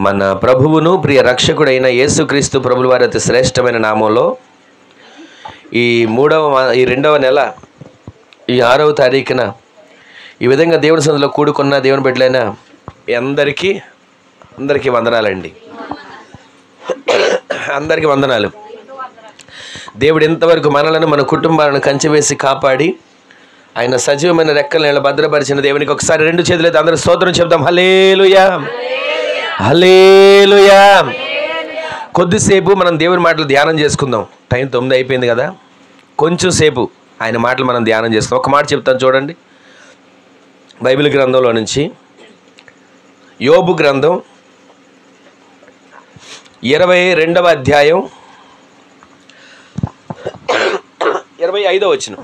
మన ప్రభువును ప్రియ రక్షకుడైన యేసుక్రీస్తు ప్రభుల వారి అతి శ్రేష్టమైన నామంలో ఈ రెండవ నెల ఈ 6వ తారీఖున ఈ విధంగా దేవుని సన్నిధిలో కూడుకున్న దేవుని బిడ్డలైన అందరికీ వందనాలండి. అందరికీ వందనాలు. దేవుడు ఎంతవరకు మనలను మన కుటుంబాలను కంచెవేసి కాపాడి ఆయన సజీవమైన రెక్కల నీళ్ళ భద్రపరిచిన దేవునికి ఒకసారి రెండు చేతులైతే అందరూ స్తోత్రం చెప్దాం. హల్లెలూయా, హల్లెలూయా. కొద్దిసేపు మనం దేవుని మాటలు ధ్యానం చేసుకుందాం. టైం 9 అయిపోయింది కదా, కొంచెం సేపు ఆయన మాటలు మనం ధ్యానం చేసుకుందాం. ఒక మాట చెప్తాను చూడండి, బైబిల్ గ్రంథంలో నుంచి యోబు గ్రంథం 22వ అధ్యాయం 25వ వచనం.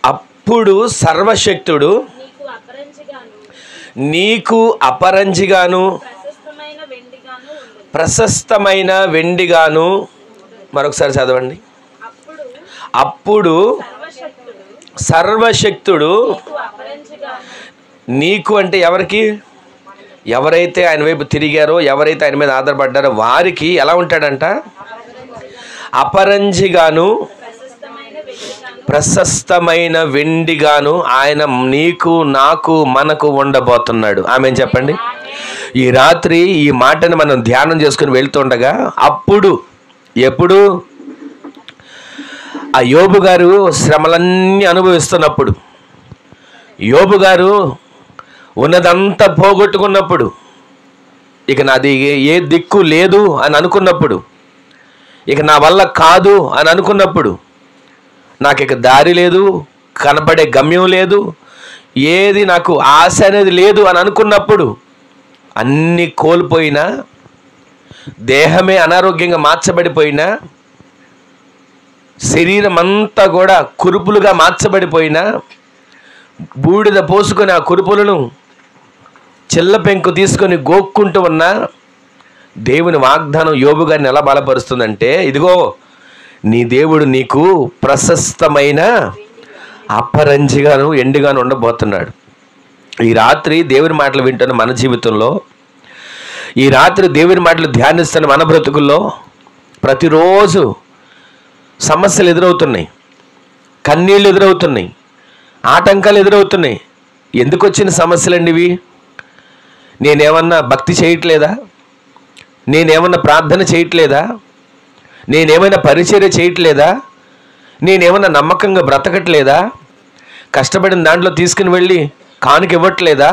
అప్పుడు సర్వశక్తుడు నీకు అపరంజిగాను ప్రశస్తమైన వెండిగాను. మరొకసారి చదవండి. అప్పుడు సర్వశక్తుడు నీకు అంటే ఎవరికి? ఎవరైతే ఆయన వైపు తిరిగారో, ఎవరైతే ఆయన మీద ఆధారపడ్డారో వారికి ఎలా ఉంటాడంట? అపరంజిగాను ప్రశస్తమైన వెండిగాను ఆయన నీకు నాకు మనకు ఉండబోతున్నాడు. ఆమేన్ చెప్పండి. ఈ రాత్రి ఈ మాటను మనం ధ్యానం చేసుకుని వెళ్తుండగా ఎప్పుడు ఆ యోబు గారు శ్రమలన్నీ అనుభవిస్తున్నప్పుడు, యోబు గారు ఉన్నదంతా పోగొట్టుకున్నప్పుడు, ఇక నాది ఏ దిక్కు లేదు అని అనుకున్నప్పుడు, ఇక నా వల్ల కాదు అని అనుకున్నప్పుడు, నాకు ఇక దారి లేదు, కనపడే గమ్యం లేదు, ఏది నాకు ఆశ అనేది లేదు అని అనుకున్నప్పుడు, అన్నీ కోల్పోయినా, దేహమే అనారోగ్యంగా మార్చబడిపోయినా, శరీరం అంతా కూడా కురుపులుగా మార్చబడిపోయినా, బూడిద పోసుకొని ఆ కురుపులను చిల్ల పెంకు తీసుకొని గోక్కుంటూ ఉన్న దేవుని వాగ్దానం యోబు గారిని ఎలా బలపరుస్తుందంటే, ఇదిగో నీ దేవుడు నీకు ప్రశస్తమైన అపరంజిగాను ఎండిగాను ఉండబోతున్నాడు. ఈ రాత్రి దేవుని మాటలు వింటున్న మన జీవితంలో, ఈ రాత్రి దేవుని మాటలు ధ్యానిస్తున్న మన బ్రతుకుల్లో ప్రతిరోజు సమస్యలు ఎదురవుతున్నాయి, కన్నీళ్ళు ఎదురవుతున్నాయి, ఆటంకాలు ఎదురవుతున్నాయి. ఎందుకు వచ్చిన సమస్యలండి ఇవి? నేనేమన్నా భక్తి చేయట్లేదా? నేనేమన్నా ప్రార్థన చేయట్లేదా? నేనేమైనా పరిచర్య చేయట్లేదా? నేనేమన్నా నమ్మకంగా బ్రతకట్లేదా? కష్టపడిన దాంట్లో తీసుకుని వెళ్ళి కానుక ఇవ్వట్లేదా?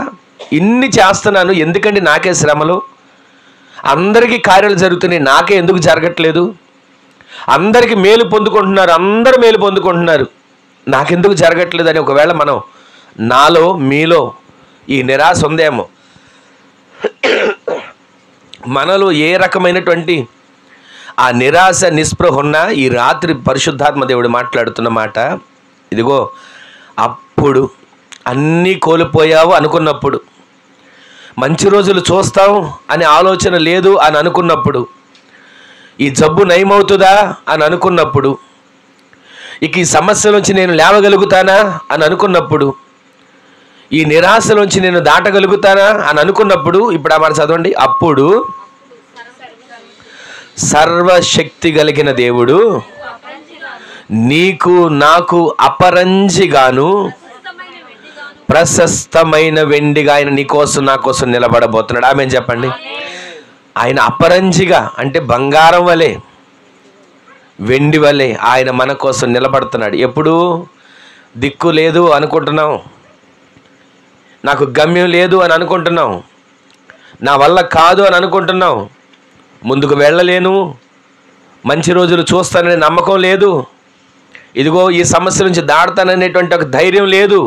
ఇన్ని చేస్తున్నాను, ఎందుకండి నాకే శ్రమలు? అందరికీ కార్యాలు జరుగుతున్నాయి, నాకే ఎందుకు జరగట్లేదు? అందరికీ మేలు పొందుకుంటున్నారు, అందరూ మేలు పొందుకుంటున్నారు, నాకెందుకు జరగట్లేదు అని ఒకవేళ నాలో మీలో ఈ నిరాశ ఉందేమో. మనలో ఏ రకమైనటువంటి ఆ నిరాశ నిస్పృహ ఉన్న ఈ రాత్రి పరిశుద్ధాత్మ దేవుడు మాట్లాడుతున్న మాట, ఇదిగో అప్పుడు అన్నీ కోల్పోయావు అనుకున్నప్పుడు, మంచి రోజులు చూస్తాం అనే ఆలోచన లేదు అని అనుకున్నప్పుడు, ఈ జబ్బు నయమవుతుందా అని అనుకున్నప్పుడు, ఇక ఈ సమస్యలోంచి నేను లేవగలుగుతానా అని అనుకున్నప్పుడు, ఈ నిరాశలోంచి నేను దాటగలుగుతానా అని అనుకున్నప్పుడు, ఇప్పుడు ఆ మాట చదవండి. అప్పుడు సర్వశక్తి కలిగిన దేవుడు నీకు నాకు అపరంజిగాను ప్రశస్తమైన వెండిగా ఆయన నీకోసం నా కోసం నిలబడబోతున్నాడు. ఆమేన్ చెప్పండి. ఆయన అపరంజిగా అంటే బంగారం వలె, వెండి వలె ఆయన మన కోసం నిలబడుతున్నాడు. ఎప్పుడు దిక్కు లేదు అనుకుంటున్నాం, నాకు గమ్యం లేదు అని అనుకుంటున్నాం, నా వల్ల కాదు అని అనుకుంటున్నాం, ముందుకు వెళ్ళలేను, మంచి రోజులు చూస్తాననే నమ్మకం లేదు, ఇదిగో ఈ సమస్య నుంచి దాడతాననేటువంటి ఒక ధైర్యం లేదు,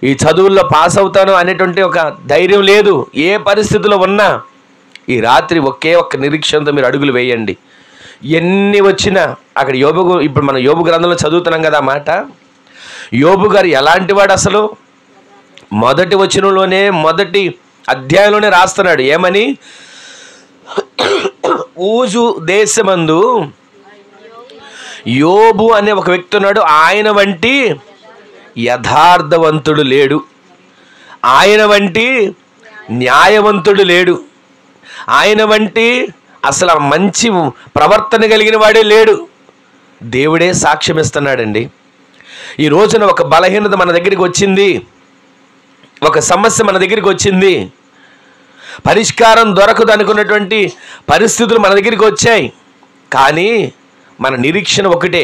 ఈ చదువుల్లో పాస్ అవుతాను అనేటువంటి ఒక ధైర్యం లేదు. ఏ పరిస్థితిలో ఉన్నా ఈ రాత్రి ఒకే ఒక్క నిరీక్షణతో మీరు అడుగులు వేయండి. ఎన్ని వచ్చినా అక్కడ ఇప్పుడు మనం యోబు గ్రంథంలో చదువుతున్నాం కదా ఆ మాట. యోబు గారు ఎలాంటి వాడు అసలు? మొదటి వచనంలోనే, మొదటి అధ్యాయంలోనే రాస్తున్నాడు ఏమని? ఊజు దేశమందు యోబు అనే ఒక వ్యక్తి ఉన్నాడు, ఆయన వంటి యథార్థవంతుడు లేడు, ఆయన వంటి న్యాయవంతుడు లేడు, ఆయన వంటి అసలు మంచి ప్రవర్తన కలిగిన వాడే లేడు. దేవుడే సాక్ష్యం ఇస్తున్నాడండి. ఈ రోజున ఒక బలహీనత మన దగ్గరికి వచ్చింది, ఒక సమస్య మన దగ్గరికి వచ్చింది, పరిష్కారం దొరకదు అనుకున్నటువంటి పరిస్థితులు మన దగ్గరికి వచ్చాయి. కానీ మన నిరీక్షణ ఒకటే,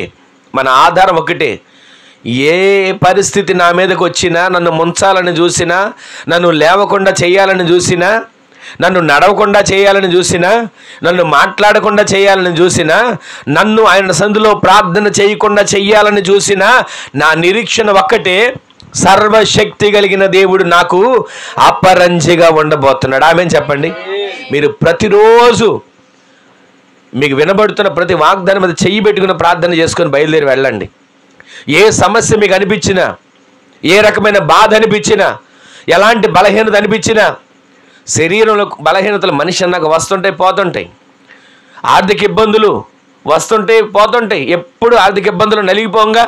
మన ఆధారం ఒకటే. ఏ పరిస్థితి నా మీదకి వచ్చినా, నన్ను ముంచాలని చూసినా, నన్ను లేవకుండా చేయాలని చూసినా, నన్ను నడవకుండా చేయాలని చూసినా, నన్ను మాట్లాడకుండా చేయాలని చూసినా, నన్ను ఆయన సందులో ప్రార్థన చేయకుండా చెయ్యాలని చూసినా, నా నిరీక్షణ ఒక్కటే, సర్వశక్తి కలిగిన దేవుడు నాకు అపరంజిగా ఉండబోతున్నాడు. ఆమేన్ చెప్పండి. మీరు ప్రతిరోజు మీకు వినబడుతున్న ప్రతి వాగ్దానం మీద చెయ్యి పెట్టుకుని ప్రార్థన చేసుకొని బయలుదేరి వెళ్ళండి. ఏ సమస్య మీకు అనిపించినా, ఏ రకమైన బాధ అనిపించినా, ఎలాంటి బలహీనత అనిపించినా, శరీరంలో బలహీనతలు మనిషి అన్నాక వస్తుంటాయి పోతుంటాయి, ఆర్థిక ఇబ్బందులు వస్తుంటాయి పోతుంటాయి. ఎప్పుడు ఆర్థిక ఇబ్బందులు నలిగిపోగా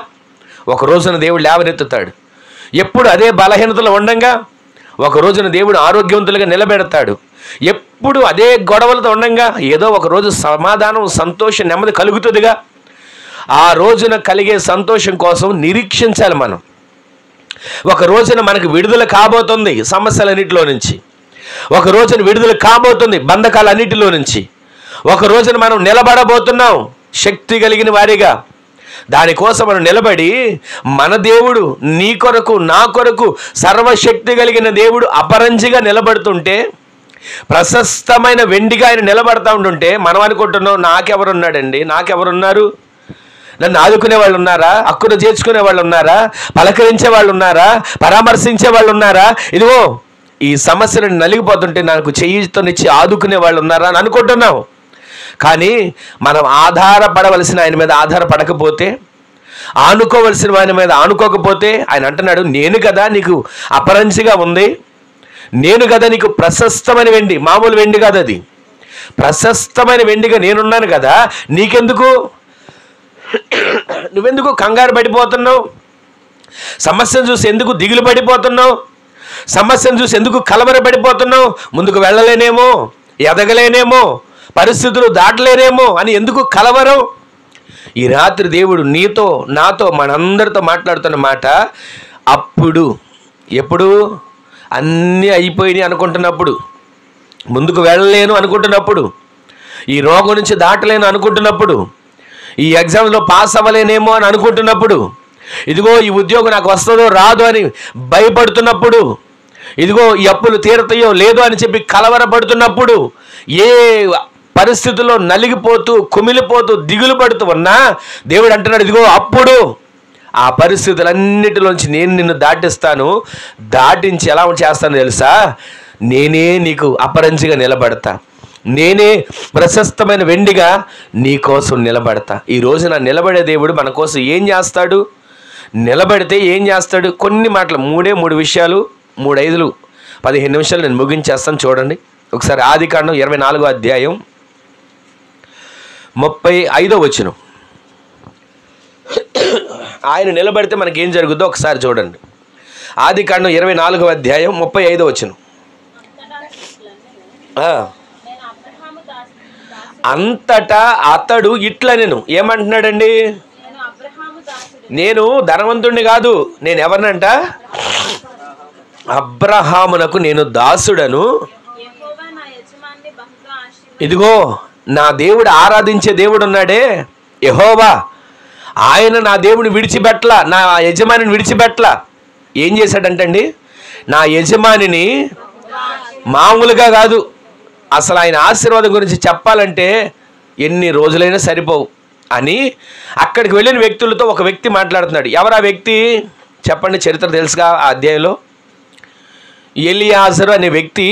ఒక రోజున దేవుడు లేవనెత్తుతాడు. ఎప్పుడు అదే బలహీనతలు ఉండంగా ఒక రోజున దేవుడు ఆరోగ్యవంతులుగా నిలబెడతాడు. ఎప్పుడు అదే గొడవలతో ఉండంగా ఏదో ఒక రోజు సమాధానం, సంతోషం, నెమ్మది కలుగుతుందిగా. ఆ రోజున కలిగే సంతోషం కోసం నిరీక్షించాలి మనం. ఒక రోజున మనకు విడుదల కాబోతుంది సమస్యలన్నిటిలో నుంచి, ఒక రోజున విడుదల కాబోతుంది బంధకాలన్నిటిలో నుంచి, ఒక రోజున మనం నిలబడబోతున్నాం శక్తి కలిగిన వారిగా. దానికోసం మనం నిలబడి మన దేవుడు నీ కొరకు నా కొరకు సర్వశక్తి కలిగిన దేవుడు అపరంజిగా నిలబడుతుంటే, ప్రశస్తమైన వెండిగా ఆయన నిలబడతా ఉంటుంటే మనం అనుకుంటున్నాం నాకెవరున్నాడండి, నాకెవరున్నారు, నన్ను ఆదుకునే వాళ్ళు ఉన్నారా, హక్కును చేర్చుకునే వాళ్ళు ఉన్నారా, పలకరించే వాళ్ళు ఉన్నారా, పరామర్శించే వాళ్ళు ఉన్నారా, ఇదిగో ఈ సమస్యలను నలిగిపోతుంటే నాకు చేయితోనిచ్చి ఆదుకునే వాళ్ళు ఉన్నారా అని అనుకుంటున్నాం. కానీ మనం ఆధారపడవలసిన ఆయన మీద ఆధారపడకపోతే, ఆనుకోవలసిన ఆయన మీద ఆనుకోకపోతే, ఆయన అంటున్నాడు నేను కదా నీకు అపరంజిగా ఉంది, నేను కదా నీకు ప్రశస్తమైన వెండి, మామూలు వెండి కాదు అది, ప్రశస్తమైన వెండిగా నేనున్నాను కదా, నీకెందుకు, నువ్వెందుకు కంగారు పడిపోతున్నావు, సమస్యను చూసి ఎందుకు దిగులు పడిపోతున్నావు, సమస్యను చూసి ఎందుకు కలవరపడిపోతున్నావు, ముందుకు వెళ్ళలేనేమో, ఎదగలేనేమో, పరిస్థితులు దాటలేనేమో అని ఎందుకు కలవరం. ఈ రాత్రి దేవుడు నీతో నాతో మనందరితో మాట్లాడుతున్న మాట, అప్పుడు ఎప్పుడు అన్నీ అయిపోయినాయి అనుకుంటున్నప్పుడు, ముందుకు వెళ్ళలేను అనుకుంటున్నప్పుడు, ఈ రోగం నుంచి దాటలేను అనుకుంటున్నప్పుడు, ఈ ఎగ్జామ్లో పాస్ అవ్వలేనేమో అని అనుకుంటున్నప్పుడు, ఇదిగో ఈ ఉద్యోగం నాకు వస్తుందో రాదో అని భయపడుతున్నప్పుడు, ఇదిగో ఈ అప్పులు తీరతాయో లేదో అని చెప్పి కలవరపడుతున్నప్పుడు, ఏ పరిస్థితుల్లో నలిగిపోతూ కుమిలిపోతూ దిగులు పడుతూ ఉన్నా దేవుడు అంటున్నాడు, ఇదిగో అప్పుడు ఆ పరిస్థితులన్నిటిలోంచి నేను నిన్ను దాటిస్తాను, దాటించి ఎలా చేస్తానో తెలుసా, నేనే నీకు అపరంజిగా నిలబడతా, నేనే ప్రశస్తమైన వెండిగా నీ కోసం నిలబడతా. ఈ రోజున నిలబడే దేవుడు మన కోసం ఏం చేస్తాడు, నిలబడితే ఏం చేస్తాడు, కొన్ని మాటలు, మూడు విషయాలు, 3 15 నిమిషాలు నేను ముగించేస్తాను. చూడండి ఒకసారి ఆదికాండం 24వ అధ్యాయం 35వ వచనం. ఆయన నిలబడితే మనకేం జరుగుద్దో ఒకసారి చూడండి. ఆదికాండం 24వ అధ్యాయం 35వ వచనం. అంతటా అతడు ఇట్లా నేను ఏమంటున్నాడండి, నేను ధనవంతుడిని కాదు, నేను ఎవరినంట, అబ్రహామునకు నేను దాసుడను, ఇదిగో నా దేవుడు ఆరాధించే దేవుడు ఉన్నాడే యెహోవా, ఆయన నా దేవుని విడిచిపెట్టలా, నా యజమానిని విడిచిపెట్టలా. ఏం చేశాడంటండి, నా యజమానిని మామూలుగా కాదు, అసలు ఆయన ఆశీర్వాదం గురించి చెప్పాలంటే ఎన్ని రోజులైనా సరిపోవు అని అక్కడికి వెళ్ళిన వ్యక్తులతో ఒక వ్యక్తి మాట్లాడుతున్నాడు. ఎవరు ఆ వ్యక్తి చెప్పండి, చరిత్ర తెలుసుగా ఆ అధ్యాయంలో. ఎలియాజరు అనే వ్యక్తి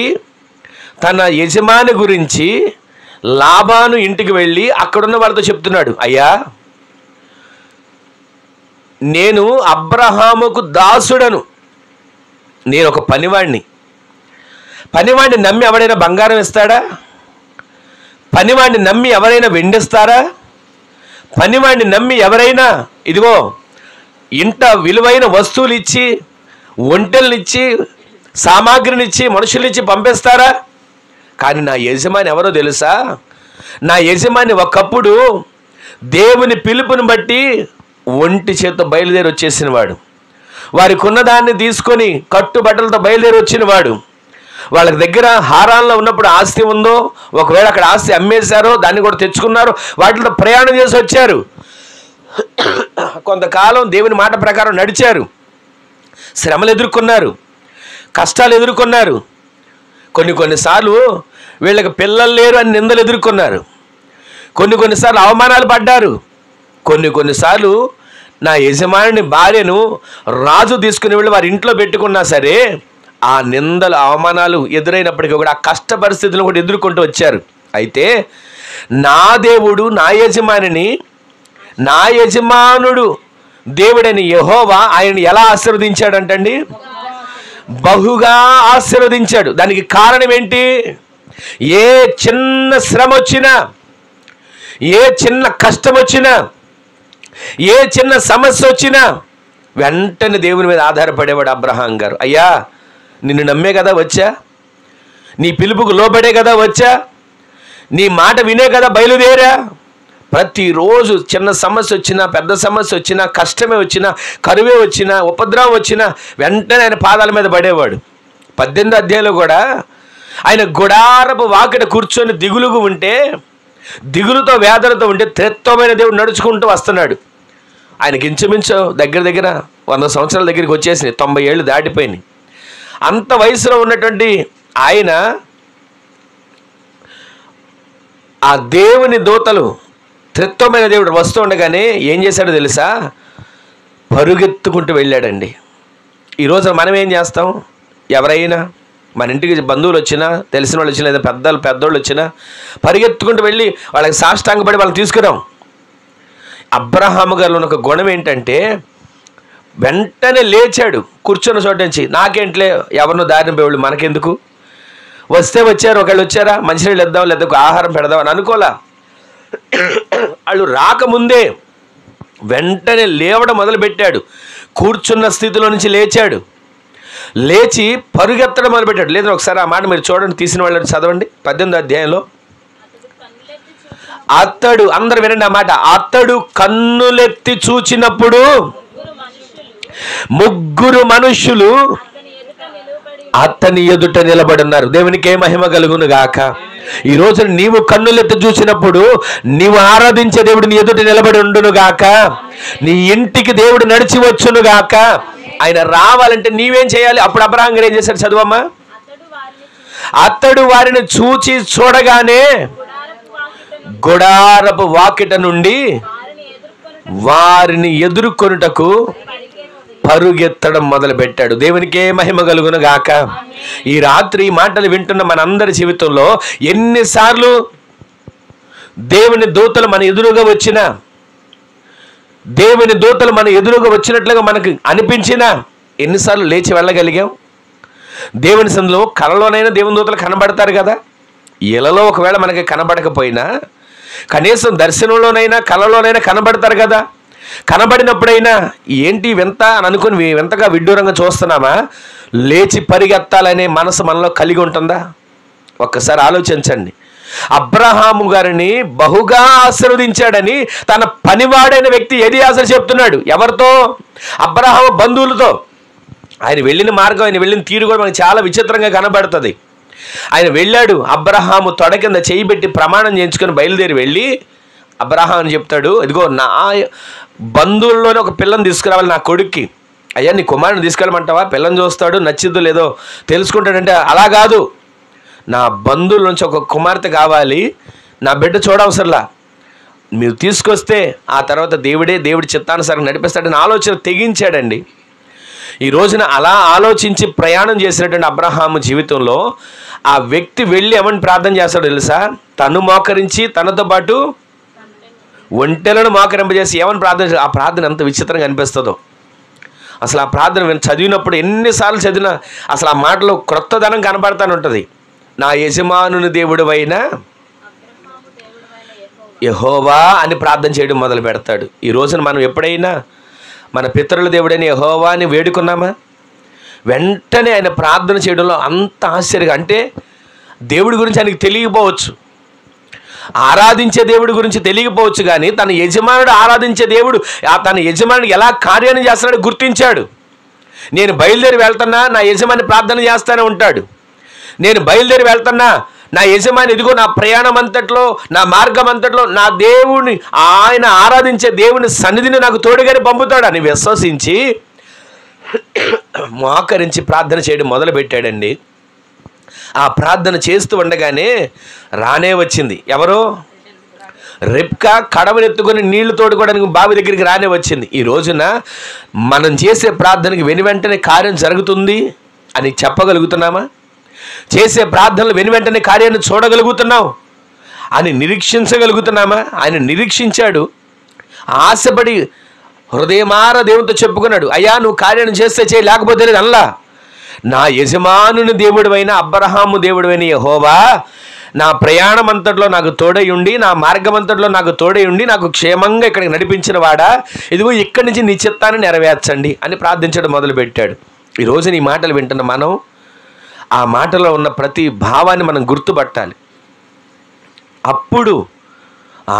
తన యజమాని గురించి లాబాను ఇంటికి వెళ్ళి అక్కడున్న వాళ్ళతో చెప్తున్నాడు, అయ్యా నేను అబ్రహాముకు దాసుడను, నేను ఒక పనివాడిని నమ్మి ఎవరైనా బంగారం ఇస్తాడా, పనివాడిని నమ్మి ఎవరైనా వెండిస్తారా, పనివాడిని నమ్మి ఎవరైనా ఇదిగో ఇంట విలువైన వస్తువులు ఇచ్చి, ఒంటెల్ని ఇచ్చి, సామాగ్రినిచ్చి మనుషులిచ్చి పంపిస్తారా? కానీ నా యజమాని ఎవరో తెలుసా? నా యజమాని ఒకప్పుడు దేవుని పిలుపుని బట్టి ఒంటి చేత్తో బయలుదేరి వచ్చేసిన వాడు, వారికి ఉన్నదాన్ని తీసుకొని కట్టుబట్టలతో బయలుదేరి వచ్చిన వాడు. వాళ్ళ దగ్గర హారాల్లో ఉన్నప్పుడు ఆస్తి ఉందో, ఒకవేళ అక్కడ ఆస్తి అమ్మేశారో దాన్ని కూడా తెచ్చుకున్నారు, వాటితో ప్రయాణం చేసి వచ్చారు. కొంతకాలం దేవుని మాట ప్రకారం నడిచారు, శ్రమలు ఎదుర్కొన్నారు, కష్టాలు ఎదుర్కొన్నారు. కొన్నిసార్లు వీళ్ళకి పిల్లలు లేరు అని నిందలు ఎదుర్కొన్నారు, కొన్నిసార్లు అవమానాలు పడ్డారు. కొన్నిసార్లు నా యజమాని భార్యను రాజు తీసుకుని వెళ్ళి వారి ఇంట్లో పెట్టుకున్నా సరే ఆ నిందలు అవమానాలు ఎదురైనప్పటికీ కూడా ఆ కష్ట పరిస్థితులను కూడా ఎదుర్కొంటూ వచ్చారు. అయితే నా దేవుడు నా యజమానుడు దేవుడని యెహోవా ఆయన ఎలా ఆశీర్వదించాడంటండి? బహుగా ఆశీర్వదించాడు. దానికి కారణం ఏంటి? ఏ చిన్న శ్రమ వచ్చినా, ఏ చిన్న కష్టం వచ్చినా, ఏ చిన్న సమస్య వచ్చినా వెంటనే దేవుని మీద ఆధారపడేవాడు అబ్రహాం గారు. అయ్యా, నిన్ను నమ్మే కదా వచ్చా, నీ పిలుపుకు లోబడే కదా వచ్చా, నీ మాట వినే కదా బయలుదేరా. ప్రతిరోజు చిన్న సమస్య వచ్చినా, పెద్ద సమస్య వచ్చినా, కష్టమే వచ్చినా, కరువే వచ్చినా, ఉపద్రవం వచ్చినా వెంటనే ఆయన పాదాల మీద పడేవాడు. 18వ అధ్యాయంలో కూడా ఆయన గుడారపు వాకిట కూర్చొని దిగులుగా ఉంటే, దిగులుతో వేదనతో ఉంటే త్రిత్వమైన దేవుడు నడుచుకుంటూ వస్తున్నాడు. ఆయనకి ఇంచుమించు దగ్గర 100 సంవత్సరాల దగ్గరికి వచ్చేసినాయి, 90 ఏళ్ళు దాటిపోయినాయి. అంత వయసులో ఉన్నటువంటి ఆయన ఆ దేవుని దూతలు, త్రిత్వమైన దేవుడు వస్తూ ఉండగానే ఏం చేశాడో తెలుసా? పరుగెత్తుకుంటూ వెళ్ళాడండి. ఈరోజు మనం ఏం చేస్తాం? ఎవరైనా మన ఇంటికి బంధువులు వచ్చినా, తెలిసిన వాళ్ళు వచ్చినా, లేదా పెద్దోళ్ళు వచ్చినా పరిగెత్తుకుంటూ వెళ్ళి వాళ్ళకి సాష్టాంగపడి వాళ్ళని తీసుకురాం. అబ్రహాము గారిలో ఉన్న ఒక గుణం ఏంటంటే వెంటనే లేచాడు కూర్చున్న చోట నుంచి. నాకేంట్లే, ఎవరినో దారిన పోయేవాళ్ళు మనకెందుకు, వస్తే వచ్చారు, ఒకళ్ళు వచ్చారా మంచినీళ్ళు ఇద్దాం లేదా ఆహారం పెడదాం అని అనుకోలా. వాళ్ళు రాకముందే వెంటనే లేవడం మొదలుపెట్టాడు. కూర్చున్న స్థితిలో నుంచి లేచాడు, లేచి పరుగెత్తడం మొదలుపెట్టాడు. లేదా ఒకసారి ఆ మాట మీరు చూడండి, తీసిన వాళ్ళని చదవండి 18వ అధ్యాయంలో. అతడు, అందరు వినండి ఆ మాట, అతడు కన్నులెత్తి చూచినప్పుడు 3 మనుష్యులు అతని ఎదుట నిలబడున్నారు. దేవునికి ఏ మహిమ కలుగును గాక. ఈ రోజు నీవు కన్నులెత్తి చూసినప్పుడు నీవు ఆరాధించే దేవుడు నీ ఎదుట నిలబడి ఉండును గాక. నీ ఇంటికి దేవుడు నడిచి వచ్చును గాక. ఆయన రావాలంటే నీవేం చేయాలి? అప్పుడు అబ్రహాం గారు ఏం చేశాడు? చదువమ్మా. అతడు వారిని చూడగానే గుడారపు వాకిట నుండి వారిని ఎదుర్కొనుటకు పరుగెత్తడం మొదలుపెట్టాడు. దేవునికే మహిమ కలుగును గాక. ఈ రాత్రి మాటలు వింటున్న మనందరి జీవితంలో ఎన్నిసార్లు దేవుని దూతలు మన ఎదురుగా వచ్చినా, దేవుని దూతలు మన ఎదురుగా వచ్చినట్లుగా మనకు అనిపించినా ఎన్నిసార్లు లేచి వెళ్ళగలిగాం? దేవుని సందులో కలలోనైనా దేవుని దూతలు కనబడతారు కదా. ఇలలో ఒకవేళ మనకి కనబడకపోయినా కనీసం దర్శనంలోనైనా కలలోనైనా కనబడతారు కదా. కనబడినప్పుడైనా ఏంటి వింత అని అనుకుని వింతగా విడ్డూరంగా చూస్తున్నామా? లేచి పరిగెత్తాలనే మనసు మనలో కలిగి ఉంటుందా? ఒక్కసారి ఆలోచించండి. అబ్రహాము గారిని బహుగా ఆశీర్వదించాడని తన పనివాడైన వ్యక్తి ఎలియాజరు చెప్తున్నాడు. ఎవరితో? అబ్రహాము బంధువులతో. ఆయన వెళ్ళిన మార్గం, ఆయన వెళ్ళిన తీరు కూడా మనకు చాలా విచిత్రంగా కనబడుతుంది. ఆయన వెళ్ళాడు, అబ్రహాము తొడ కింద చేయి పెట్టి ప్రమాణం చేయించుకొని బయలుదేరి వెళ్ళి అబ్రహాం అని చెప్తాడు, ఇదిగో నా బంధువుల్లోనే ఒక పిల్లని తీసుకురావాలి నా కొడుక్కి. అయ్యా, నీ కుమారుని తీసుకెళ్ళమంటావా? పిల్లని చూస్తాడు, నచ్చిద్దో లేదో తెలుసుకుంటాడంటే, అలా కాదు, నా బంధువుల నుంచి ఒక కుమార్తె కావాలి, నా బిడ్డ చూడవసరలా, మీరు తీసుకొస్తే ఆ తర్వాత దేవుడి చిత్తానుసారం నడిపిస్తాడని ఆలోచన తెగించాడండి. ఈ రోజున అలా ఆలోచించి ప్రయాణం చేసినటువంటి అబ్రహాము జీవితంలో ఆ వ్యక్తి వెళ్ళి ఏమని ప్రార్థన చేస్తాడో తెలుసా? తను మోకరించి తనతో పాటు ఒంటెలను మోకరింపజేసి ఏమని ప్రార్థన చేస్తాడు? ఆ ప్రార్థన ఎంత విచిత్రంగా అనిపిస్తుందో. అసలు ఆ ప్రార్థన చదివినప్పుడు ఎన్నిసార్లు చదివినా అసలు ఆ మాటలో క్రొత్తదనం కనబడతానే ఉంటుంది. నా యజమానుని దేవుడువైన యెహోవా అని ప్రార్థన చేయడం మొదలు పెడతాడు. ఈ రోజున మనం ఎప్పుడైనా మన పితరుల దేవుడైన యెహోవా అని వేడుకున్నామా? వెంటనే ఆయన ప్రార్థన చేయడంలో అంత ఆశ్చర్యంగా, అంటే దేవుడి గురించి ఆయనకి తెలియకపోవచ్చు, ఆరాధించే దేవుడి గురించి తెలియకపోవచ్చు, కానీ తన యజమానుడు ఆరాధించే దేవుడు తన యజమానుడు ఎలా కార్యాన్ని చేస్తున్నాడో గుర్తించాడు. నేను బయలుదేరి వెళ్తున్నా, నా యజమాని ప్రార్థన చేస్తూనే ఉంటాడు. నేను బయలుదేరి వెళ్తున్నా, నా యజమాని ఇదిగో నా ప్రయాణం అంతట్లో, నా మార్గం అంతట్లో నా దేవుని, ఆయన ఆరాధించే దేవుని సన్నిధిని నాకు తోడుగానే పంపుతాడు అని విశ్వసించి మోకరించి ప్రార్థన చేయడం మొదలుపెట్టాడండి. ఆ ప్రార్థన చేస్తూ ఉండగానే రానే వచ్చింది. ఎవరో? రెబ్కా కడవనెత్తుకొని నీళ్లు తోడుకోవడానికి బావి దగ్గరికి రానే వచ్చింది. ఈ రోజున మనం చేసే ప్రార్థనకి వెనువెంటనే కార్యం జరుగుతుంది అని చెప్పగలుగుతున్నామా? చేసే ప్రార్థనలు వెనువెంటనే కార్యాన్ని చూడగలుగుతున్నాం అని నిరీక్షించగలుగుతున్నామా? ఆయన నిరీక్షించాడు, ఆశపడి హృదయమార దేవునితో చెప్పుకున్నాడు, అయ్యా నువ్వు కార్యాన్ని చేస్తే చేయి, లేకపోతే లేదు అల్లా. నా యజమానుని దేవుడివైన అబ్రహాము దేవుడివైన యెహోవా నా ప్రయాణం అంతట్లో నాకు తోడై ఉండి, నా మార్గం అంతట్లో నాకు తోడై ఉండి, నాకు క్షేమంగా ఇక్కడికి నడిపించిన వాడా, ఇదిగో ఇక్కడి నుంచి నీ చిత్తాన్ని నెరవేర్చండి అని ప్రార్థించడం మొదలుపెట్టాడు. ఈరోజు నీ మాటలు వింటున్న మనం ఆ మాటలో ఉన్న ప్రతి భావాన్ని మనం గుర్తుపట్టాలి. అప్పుడు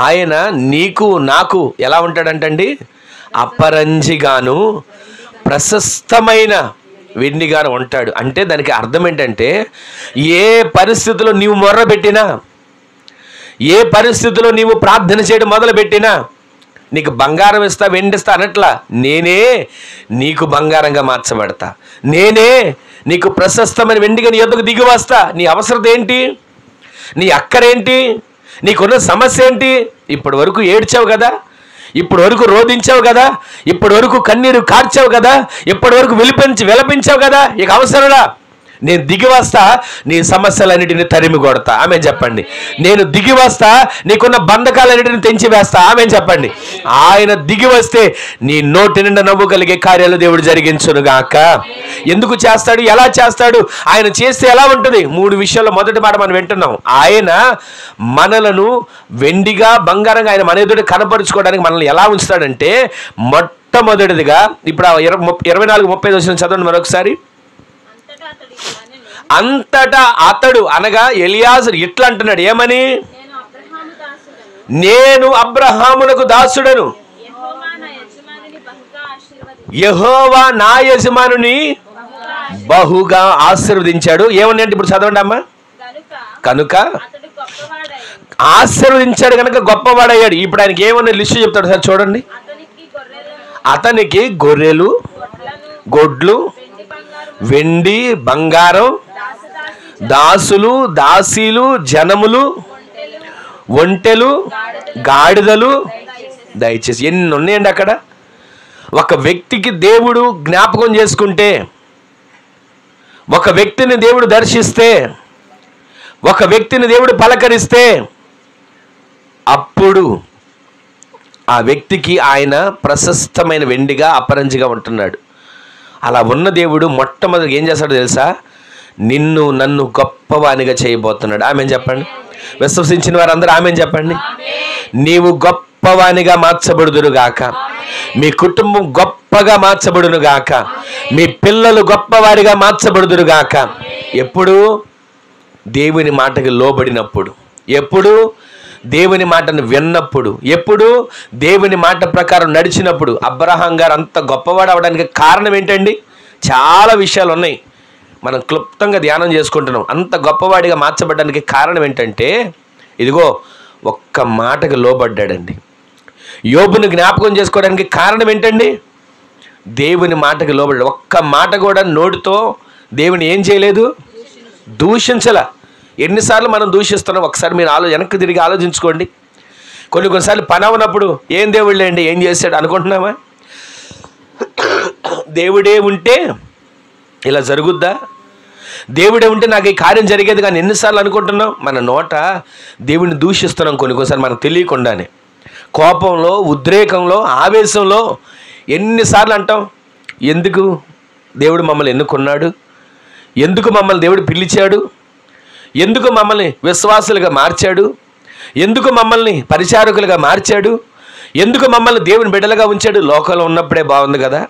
ఆయన నీకు నాకు ఎలా ఉంటాడంటండి? అపరంజిగాను ప్రశస్తమైన వెండిగాను ఉంటాడు. అంటే దానికి అర్థం ఏంటంటే, ఏ పరిస్థితిలో నీవు మొర్రపెట్టినా, ఏ పరిస్థితిలో నీవు ప్రార్థన చేయడం మొదలుపెట్టినా, నీకు బంగారం ఇస్తా వెండిస్తా అనట్లా, నేనే నీకు బంగారంగా మార్చబడతా, నేనే నీకు ప్రశస్తమైన వెండిగా నీ యొద్దకు దిగి వస్తా. నీ అవసరం ఏంటి? నీ అక్కరేంటి? నీకున్న సమస్య ఏంటి? ఇప్పటి వరకు ఏడ్చావు కదా, ఇప్పటి వరకు రోధించావు కదా, ఇప్పటి వరకు కన్నీరు కార్చావు కదా, ఇప్పటి వరకు విలపించావు కదా, ఇక అవసరంలా నేను దిగి వస్తా, నీ సమస్యలన్నిటిని తరిమి కొడతా. ఆమె చెప్పండి. నేను దిగి వస్తా, నీకున్న బంధకాలన్నిటిని తెంచి వేస్తా. ఆమె చెప్పండి. ఆయన దిగి వస్తే నీ నోటి నిండా నవ్వు కలిగే కార్యాలు దేవుడు జరిగించునుగాక. ఎందుకు చేస్తాడు? ఎలా చేస్తాడు? ఆయన చేస్తే ఎలా ఉంటుంది? 3 విషయాల్లో మొదటి మాట మనం వింటున్నాం. ఆయన మనలను వెండిగా బంగారంగా ఆయన మన ఎదుట కనపరుచుకోవడానికి మనల్ని ఎలా ఉంచుతాడంటే, మొట్టమొదటిదిగా ఇప్పుడు 24:30 చదవండి మరొకసారి. అంతటా అతడు అనగా ఎలియాజరు ఇట్లా అంటున్నాడు, ఏమని? నేను అబ్రహామునకు దాసుడను, యెహోవా నా యజమానుని బహుగా ఆశీర్వదించాడు. ఏమని అంటే ఇప్పుడు చదవండి అమ్మా. కనుక ఆశీర్వదించాడు కనుక గొప్పవాడయ్యాడు. ఇప్పుడు ఆయనకి ఏమన్నా లిస్టు చెప్తాడు సార్ చూడండి. అతనికి గొర్రెలు, గొడ్లు, వెండి, బంగారం, దాసులు, దాసీలు, జనములు, ఒంటెలు, గాడిదలు దయచేసి ఎన్ని ఉన్నాయండి అక్కడ. ఒక వ్యక్తికి దేవుడు జ్ఞాపకం చేసుకుంటే, ఒక వ్యక్తిని దేవుడు దర్శిస్తే, ఒక వ్యక్తిని దేవుడు పలకరిస్తే, అప్పుడు ఆ వ్యక్తికి ఆయన ప్రశస్తమైన వెండిగా అపరంజిగా ఉంటున్నాడు. అలా ఉన్న దేవుడు మొట్టమొదటి ఏం చేస్తాడో తెలుసా? నిన్ను నన్ను గొప్పవానిగా చేయబోతున్నాడు. ఆమెన్ చెప్పండి. విశ్వసించిన వారందరూ ఆమెన్ చెప్పండి. నీవు గొప్పవానిగా మార్చబడుదురుగాక, మీ కుటుంబం గొప్పగా మార్చబడునుగాక, మీ పిల్లలు గొప్పవారిగా మార్చబడుదురుగాక. ఎప్పుడు? దేవుని మాటకి లోబడినప్పుడు, ఎప్పుడు దేవుని మాటను విన్నప్పుడు, ఎప్పుడు దేవుని మాట ప్రకారం నడిచినప్పుడు. అబ్రహాం గారు అంత గొప్పవాడు అవడానికి కారణం ఏంటండి? చాలా విషయాలు ఉన్నాయి, మనం క్లుప్తంగా ధ్యానం చేసుకుంటున్నాం. అంత గొప్పవాడిగా మార్చబడడానికి కారణం ఏంటంటే, ఇదిగో ఒక్క మాటకు లోబడ్డాడండి. యోబుని జ్ఞాపకం చేసుకోవడానికి కారణం ఏంటండి? దేవుని మాటకు లోబడ్డాడు. ఒక్క మాట కూడా నోటితో దేవుని ఏం చేయలేదు, దూషించలా. ఎన్నిసార్లు మనం దూషిస్తున్నాం ఒకసారి మీరు వెనక్కి తిరిగి ఆలోచించుకోండి. కొన్నిసార్లు పని అవునప్పుడు ఏం దేవుడు లేండి, ఏం చేశాడు అనుకుంటున్నామా? దేవుడే ఉంటే ఇలా జరుగుద్దా? దేవుడే ఉంటే నాకు ఈ కార్యం జరిగేది కానీ ఎన్నిసార్లు అనుకుంటున్నాం? మన నోట దేవుడిని దూషిస్తున్నాం కొన్నిసార్లు మనకు తెలియకుండానే. కోపంలో, ఉద్రేకంలో, ఆవేశంలో ఎన్నిసార్లు అంటాం, ఎందుకు దేవుడు మమ్మల్ని ఎన్నుకున్నాడు, ఎందుకు మమ్మల్ని దేవుడు పిలిచాడు, ఎందుకు మమ్మల్ని విశ్వాసులుగా మార్చాడు, ఎందుకు మమ్మల్ని పరిచారకులుగా మార్చాడు, ఎందుకు మమ్మల్ని దేవుని బిడ్డలుగా ఉంచాడు. లోకంలో ఉన్నప్పుడే బాగుంది కదా,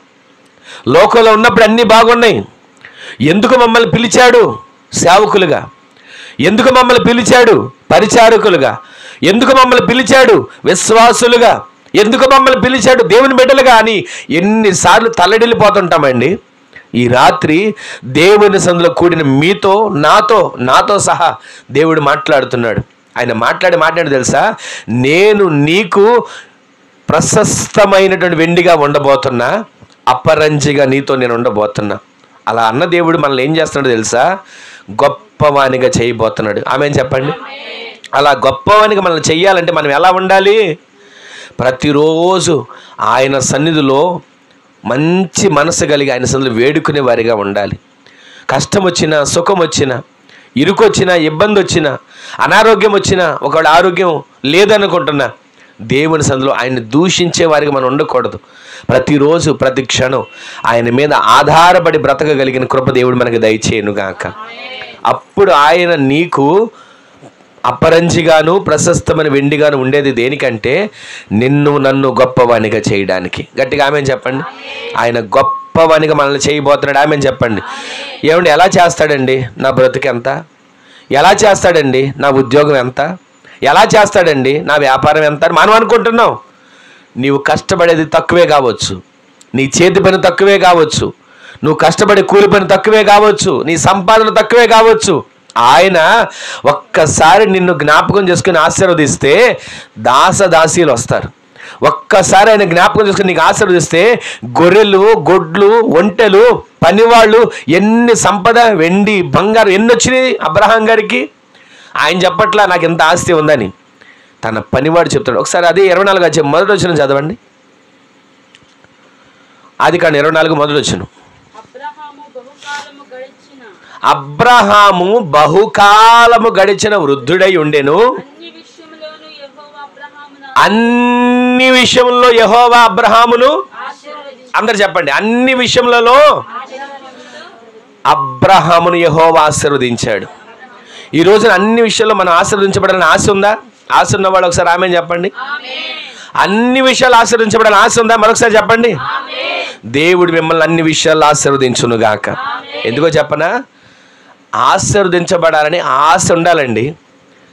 లోకంలో ఉన్నప్పుడు అన్నీ బాగున్నాయి, ఎందుకు మమ్మల్ని పిలిచాడు సేవకులుగా? ఎందుకు మమ్మల్ని పిలిచాడు పరిచారకులుగా? ఎందుకు మమ్మల్ని పిలిచాడు విశ్వాసులుగా? ఎందుకు మమ్మల్ని పిలిచాడు దేవుని బిడ్డలుగా అని ఎన్నిసార్లు తల్లడిల్లిపోతుంటామండి. ఈ రాత్రి దేవుని సందులో కూడిన మీతో నాతో సహా దేవుడు మాట్లాడుతున్నాడు. ఆయన మాట్లాడి తెలుసా, నేను నీకు ప్రశస్తమైనటువంటి వెండిగా ఉండబోతున్నా, అపరంజిగా నీతో నేను ఉండబోతున్నా. అలా అన్న దేవుడు మనల్ని ఏం చేస్తున్నాడు తెలుసా, గొప్పవానిగా చేయబోతున్నాడు. ఆమేన్ చెప్పండి. అలా గొప్పవానిగా మనల్ని చెయ్యాలంటే మనం ఎలా ఉండాలి? ప్రతిరోజు ఆయన సన్నిధిలో మంచి మనసు కలిగి ఆయన సన్నిధిలో వేడుకునే వారిగా ఉండాలి. కష్టం వచ్చినా, సుఖం వచ్చినా, ఇరుకు వచ్చినా, ఇబ్బంది వచ్చినా, అనారోగ్యం వచ్చినా, ఒకవేళ ఆరోగ్యం లేదనుకుంటున్నా, దేవుని సన్నిధిలో ఆయన్ని దూషించే వారికి మనం ఉండకూడదు. ప్రతిరోజు ప్రతి క్షణం ఆయన మీద ఆధారపడి బ్రతకగలిగిన కృప దేవుడు మనకి దయచేయునుగాక. అప్పుడు ఆయన నీకు అపరంజిగాను ప్రశస్తమైన వెండిగాను ఉండేది దేనికంటే నన్ను గొప్పవానిగా చేయడానికి. గట్టిగా ఆమేన్ చెప్పండి. ఆయన గొప్పవానిగా మనల్ని చేయబోతున్నాడు. ఆమేన్ చెప్పండి. ఏమండి, ఎలా చేస్తాడండి? నా బ్రతుకు ఎంత? ఎలా చేస్తాడండి? నా ఉద్యోగం ఎంత? ఎలా చేస్తాడండి? నా వ్యాపారం ఎంత అని మనం అనుకుంటున్నాం. నీవు కష్టపడేది తక్కువే కావచ్చు, నీ చేతి పని తక్కువే కావచ్చు, నువ్వు కష్టపడే కూలి పని తక్కువే కావచ్చు, నీ సంపాదన తక్కువే కావచ్చు. ఆయన ఒక్కసారి నిన్ను జ్ఞాపకం చేసుకుని ఆశీర్వదిస్తే దాసదాసీలు వస్తారు. ఒక్కసారి ఆయన జ్ఞాపకం చేసుకుని నీకు ఆశీర్వదిస్తే గొర్రెలు, గొడ్లు, ఒంటెలు, పనివాళ్ళు, ఎన్ని సంపద, వెండి, బంగారం ఎన్ని వచ్చినాయి అబ్రహాం గారికి. ఆయన చెప్పట్లా నాకు ఎంత ఆస్తి ఉందని, తన పనివాడు చెప్తాడు. ఒకసారి అది 24 అధ్యాయం మొదటి వచనం చదవండి. ఆదికాండం 24 మొదటి వచనం. అబ్రహాము బహుకాలము గడిచిన వృద్ధుడై ఉండెను, అన్ని విషయంలో యెహోవా అబ్రహామును, అందరు చెప్పండి, అన్ని విషయములలో అబ్రహామును యెహోవా ఆశీర్వదించాడు. ఈ రోజున అన్ని విషయాల్లో మనం ఆశీర్వదించబడాలని ఆశ ఉందా? ఆశ ఉన్నవాడు ఒకసారి ఆమేన్ చెప్పండి. అన్ని విషయాలు ఆశీర్వదించబడాలని ఆశ ఉందా? మరొకసారి చెప్పండి. దేవుడు మిమ్మల్ని అన్ని విషయాల్లో ఆశీర్వదించును గాక. ఎందుకో చెప్పనా, ఆశీర్వదించబడాలని ఆశ ఉండాలండి.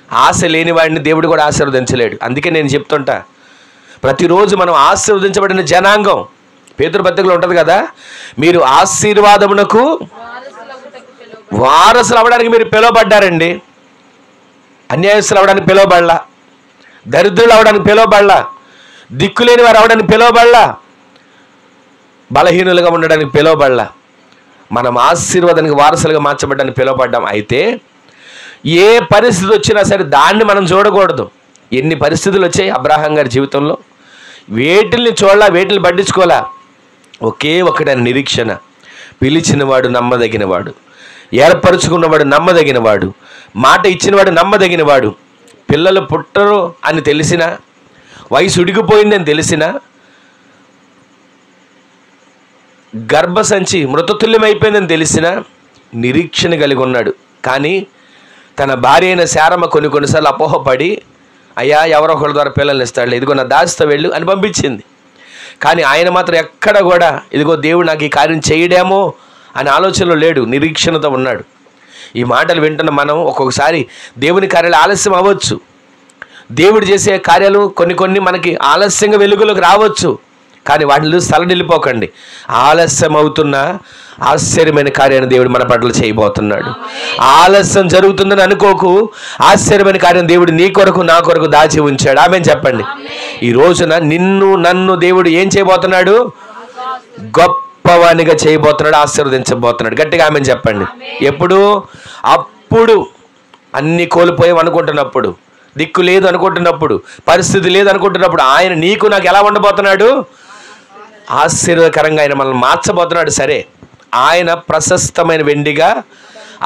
ఆశ లేని వాడిని దేవుడు కూడా ఆశీర్వదించలేడు. అందుకే నేను చెప్తుంటా, ప్రతిరోజు మనం ఆశీర్వదించబడిన జనాంగం. పేతురు పత్రికలో ఉంటుంది కదా, మీరు ఆశీర్వాదమునకు వారసులు అవ్వడానికి మీరు పిలువబడ్డారండి. అన్యాయస్తులు అవ్వడానికి పిలువబడలా, దరిద్రులు అవ్వడానికి పిలువబడలా, దిక్కులేని వారు అవ్వడానికి పిలువబడలా, బలహీనులుగా ఉండడానికి పిలువబడలా. మనం ఆశీర్వాదానికి వారసులుగా మార్చబడ్డానికి పిలువబడ్డాం. అయితే ఏ పరిస్థితి వచ్చినా సరే దాన్ని మనం చూడకూడదు. ఎన్ని పరిస్థితులు వచ్చాయి అబ్రహాం గారి జీవితంలో, వేటిల్ని చూడాలా, వేటిని పట్టించుకోవాలా. ఒకే ఒకటైన నిరీక్షణ, పిలిచినవాడు నమ్మదగినవాడు, ఏర్పరచుకున్నవాడు నమ్మదగినవాడు, మాట ఇచ్చినవాడు నమ్మదగినవాడు. పిల్లలు పుట్టరు అని తెలిసినా, వయసు ఉడిగిపోయిందని తెలిసినా, గర్భసంచి మృతతుల్యమైపోయిందని తెలిసినా నిరీక్షణ కలిగి ఉన్నాడు. కానీ తన భార్య అయిన శారమ్మ కొన్నిసార్లు అపోహపడి, అయ్యా ఎవరో ఒకరి ద్వారా పిల్లల్ని ఇస్తాడు, ఇదిగో నా దాసితో వెళ్ళు అని పంపించింది. కానీ ఆయన మాత్రం ఎక్కడ కూడా ఇదిగో దేవుడు నాకు ఈ కార్యం చేయడేమో అనే ఆలోచనలో లేడు, నిరీక్షణతో ఉన్నాడు. ఈ మాటలు వింటున్న మనం ఒక్కొక్కసారి దేవుని కార్యాలు ఆలస్యం అవ్వచ్చు. దేవుడు చేసే కార్యాలు కొన్ని మనకి ఆలస్యంగా వెలుగులోకి రావచ్చు. కానీ వాటిని చూసి తలడిల్లిపోకండి. ఆలస్యం అవుతున్న ఆశ్చర్యమైన కార్యాన్ని దేవుడు మన పట్ల చేయబోతున్నాడు. ఆలస్యం జరుగుతుందని అనుకోకు, ఆశ్చర్యమైన కార్యం దేవుడు నీ కొరకు నా కొరకు దాచి ఉంచాడు. ఆమేన్ చెప్పండి. ఈ రోజున నన్ను దేవుడు ఏం చేయబోతున్నాడు? గొప్పవానిగా చేయబోతున్నాడు, ఆశీర్వదించబోతున్నాడు. గట్టిగా ఆమేన్ చెప్పండి. ఎప్పుడు? అప్పుడు అన్ని కోల్పోయాం అనుకుంటున్నప్పుడు, దిక్కు లేదు అనుకుంటున్నప్పుడు, పరిస్థితి లేదు అనుకుంటున్నప్పుడు ఆయన నీకు నాకు ఎలా ఉండబోతున్నాడు? ఆశీర్వదకరంగా ఆయన మనల్ని మార్చబోతున్నాడు. సరే, ఆయన ప్రశస్తమైన వెండిగా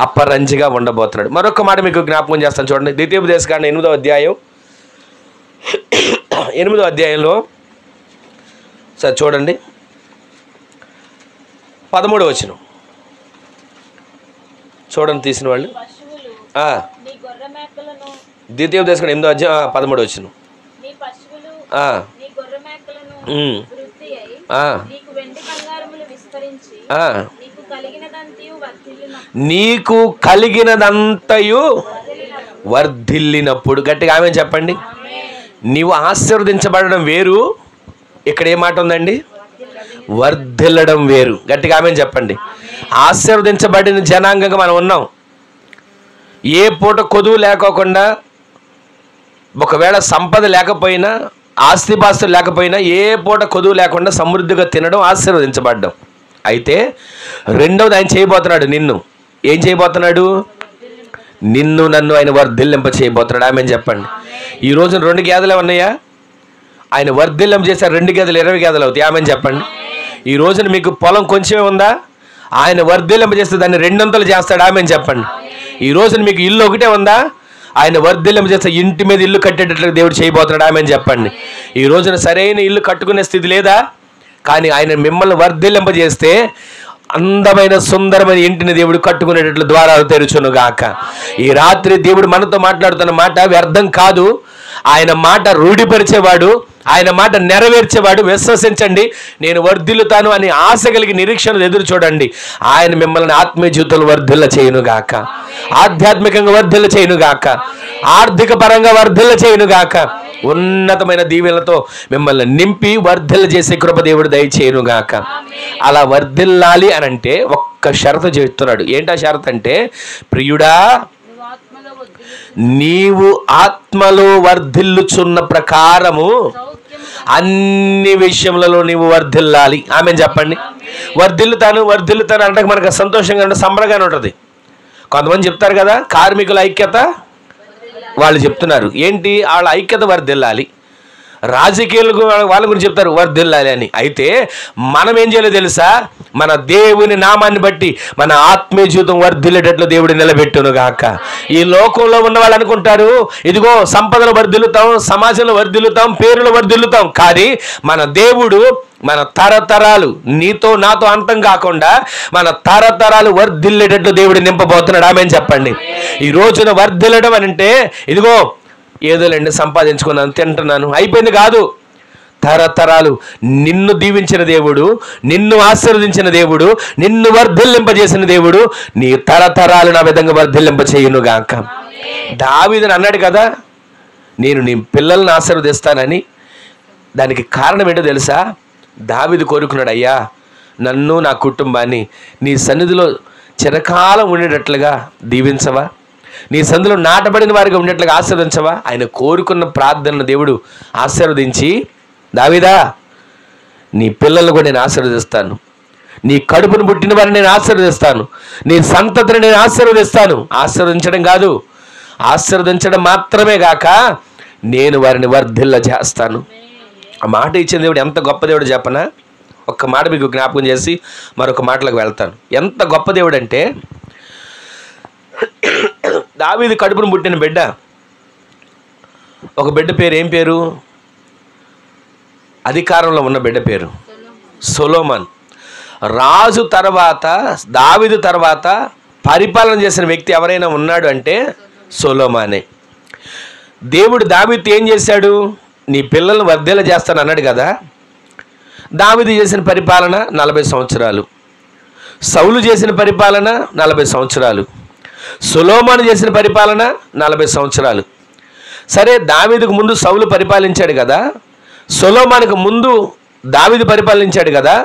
అపరంజిగా ఉండబోతున్నాడు. మరొక మాట మీకు జ్ఞాపకం చేస్తాను చూడండి. ద్వితీయోపదేశకాండం 8వ అధ్యాయం 8వ అధ్యాయంలో సరే చూడండి 13వ వచనం చూడండి, తీసిన వాళ్ళు. ద్వితీయోపదేశకాండం 8వ అధ్యాయం 13వ వచనం. నీకు కలిగినదంతయు వర్ధిల్లినప్పుడు. గట్టిగా ఆమె చెప్పండి. నీవు ఆశీర్వదించబడడం వేరు, ఇక్కడ ఏ మాట ఉందండి? వర్ధిల్లడం వేరు. గట్టిగా ఆమె చెప్పండి. ఆశీర్వదించబడిన జనాంగంగా మనం ఉన్నాం. ఏ పూట కొదువు లేకోకుండా, ఒకవేళ సంపద లేకపోయినా, ఆస్తిపాస్తులు లేకపోయినా, ఏ పూట కొదువు లేకుండా సమృద్ధిగా తినడం ఆశీర్వదించబడ్డం. అయితే రెండవది ఆయన చేయబోతున్నాడు. నిన్ను ఏం చేయబోతున్నాడు? నిన్ను నన్ను ఆయన వర్ధిల్లింప చేయబోతున్నాడు. ఆమె చెప్పండి. ఈ రోజున 2 గేదెలు ఉన్నాయా? ఆయన వర్ధిల్లింప చేశారు. 2 గేదెలు 20 గేదెలు అవుతాయి. ఆమె చెప్పండి. ఈ రోజున మీకు పొలం కొంచెమే ఉందా? ఆయన వర్ధిల్లింప చేస్తే దాన్ని 200 చేస్తాడు. ఆమె చెప్పండి. ఈ రోజున మీకు ఇల్లు ఒకటే ఉందా? ఆయన వర్ధిల్లింప చేస్తే ఇంటి మీద ఇల్లు కట్టేటట్లుగా దేవుడు చేయబోతున్నాడు. ఆమె చెప్పండి. ఈ రోజున సరైన ఇల్లు కట్టుకునే స్థితి లేదా? కానీ ఆయన మిమ్మల్ని వర్ధిల్లింప చేస్తే అందమైన సుందరమైన ఇంటిని దేవుడు కట్టుకునేటట్లు ద్వారాలు తెరుచును గాక. ఈ రాత్రి దేవుడు మనతో మాట్లాడుతున్న మాట వ్యర్థం కాదు. ఆయన మాట రూఢిపరిచేవాడు, ఆయన మాట నెరవేర్చేవాడు. విశ్వసించండి, నేను వర్ధిల్లుతాను అని ఆశ కలిగి నిరీక్షణ ఎదురు చూడండి. ఆయన మిమ్మల్ని ఆత్మీయ జీవితంలో వర్ధిల్ల చేయునుగాక, ఆధ్యాత్మికంగా వర్ధిల్ల చేయునుగాక, ఆర్థిక పరంగా వర్ధిల్ల చేయునుగాక, ఉన్నతమైన దీవెనలతో మిమ్మల్ని నింపి వర్ధిల్ల చేసే కృప దేవుడు దయచేయునుగాక. అలా వర్ధిల్లాలి అని అంటే ఒక్క షరతు చెప్తున్నాడు. ఏంటా షరతు అంటే, ప్రియుడా నీవు ఆత్మలో వర్ధిల్లుచున్న ప్రకారము అన్ని విషయములలో నీవు వర్ధిల్లాలి. ఆమె చెప్పండి. వర్ధిల్లుతాను అంటే మనకు సంతోషంగా ఉంటుంది, సంబరంగానే ఉంటుంది. కొంతమంది చెప్తారు కదా, కార్మికుల ఐక్యత వాళ్ళు చెప్తున్నారు. ఏంటి? వాళ్ళ ఐక్యత వర్ధిల్లాలి. రాజకీయాలకు వాళ్ళ గురించి చెప్తారు వర్ధిల్లాలి అని. అయితే మనం ఏం చేయాలో తెలుసా? మన దేవుని నామాన్ని బట్టి మన ఆత్మీయ జీవితం వర్ధిల్లేటట్లు దేవుడు నిలబెట్టును గాక. ఈ లోకంలో ఉన్న వాళ్ళు అనుకుంటారు, ఇదిగో సంపదలు వర్ధిల్లుతాం, సమాజంలో వర్ధిల్లుతాం, పేరులో వర్ధిల్లుతాం. కానీ మన దేవుడు మన తరతరాలు, నీతో నాతో అంతం కాకుండా మన తరతరాలు వర్ధిల్లేటట్లు దేవుడు నింపబోతున్నాడు. ఆమె చెప్పండి. ఈ రోజున వర్ధిల్లడం అని అంటే ఇదిగో ఏదోలేండి సంపాదించుకున్నాను, తింటున్నాను, అయిపోయింది కాదు. తరతరాలు నిన్ను దీవించిన దేవుడు, నిన్ను ఆశీర్వదించిన దేవుడు, నిన్ను వర్ధిల్లింపజేసిన దేవుడు నీ తరతరాలు నా విధంగా వర్ధిల్లింప చేయునుగాక. దావీదుని అన్నాడు కదా, నేను నీ పిల్లల్ని ఆశీర్వదిస్తానని. దానికి కారణం ఏంటో తెలుసా? దావీదు కోరుకున్నాడు, అయ్యా నన్ను నా కుటుంబాన్ని నీ సన్నిధిలో చిరకాలం ఉండేటట్లుగా దీవించవా, నీ సన్నిధిలో నాటబడిన వారిగా ఉండేట్లుగా ఆశీర్వదించవా. ఆయన కోరుకున్న ప్రార్థనను దేవుడు ఆశీర్వదించి, దావీదా నీ పిల్లలను కూడా నేను ఆశీర్వదిస్తాను, నీ కడుపును పుట్టిన వారిని నేను ఆశీర్వదిస్తాను, నీ సంతతిని నేను ఆశీర్వదిస్తాను. ఆశీర్వదించడం కాదు, ఆశీర్వదించడం మాత్రమే కాక నేను వారిని వర్ధిల్ల చేస్తాను. ఆ మాట ఇచ్చిన దేవుడు ఎంత గొప్ప దేవుడు చెప్పనా? ఒక్క మాట మీకు జ్ఞాపకం చేసి మరొక మాటలకు వెళ్తాను. ఎంత గొప్ప దేవుడు అంటే, దావీదు కడుపును పుట్టిన బిడ్డ, ఒక బిడ్డ పేరు ఏం పేరు? అధికారంలో ఉన్న బిడ్డ పేరు సొలొమోన్. రాజు తర్వాత, దావీదు తర్వాత పరిపాలన చేసిన వ్యక్తి ఎవరైనా ఉన్నాడు అంటే సొలొమోనే. దేవుడు దావీదుతో ఏం చేశాడు? నీ పిల్లల్ని వర్ధిల్ల చేస్తాను అన్నాడు కదా. దావీదు చేసిన పరిపాలన 40 సంవత్సరాలు, సౌలు చేసిన పరిపాలన 40 సంవత్సరాలు, సొలొమోను చేసిన పరిపాలన 40 సంవత్సరాలు. సరే, దావీదుకు ముందు సౌలు పరిపాలించాడు కదా, సొలొమోనుకు ముందు దావీదు పరిపాలించాడు కదా.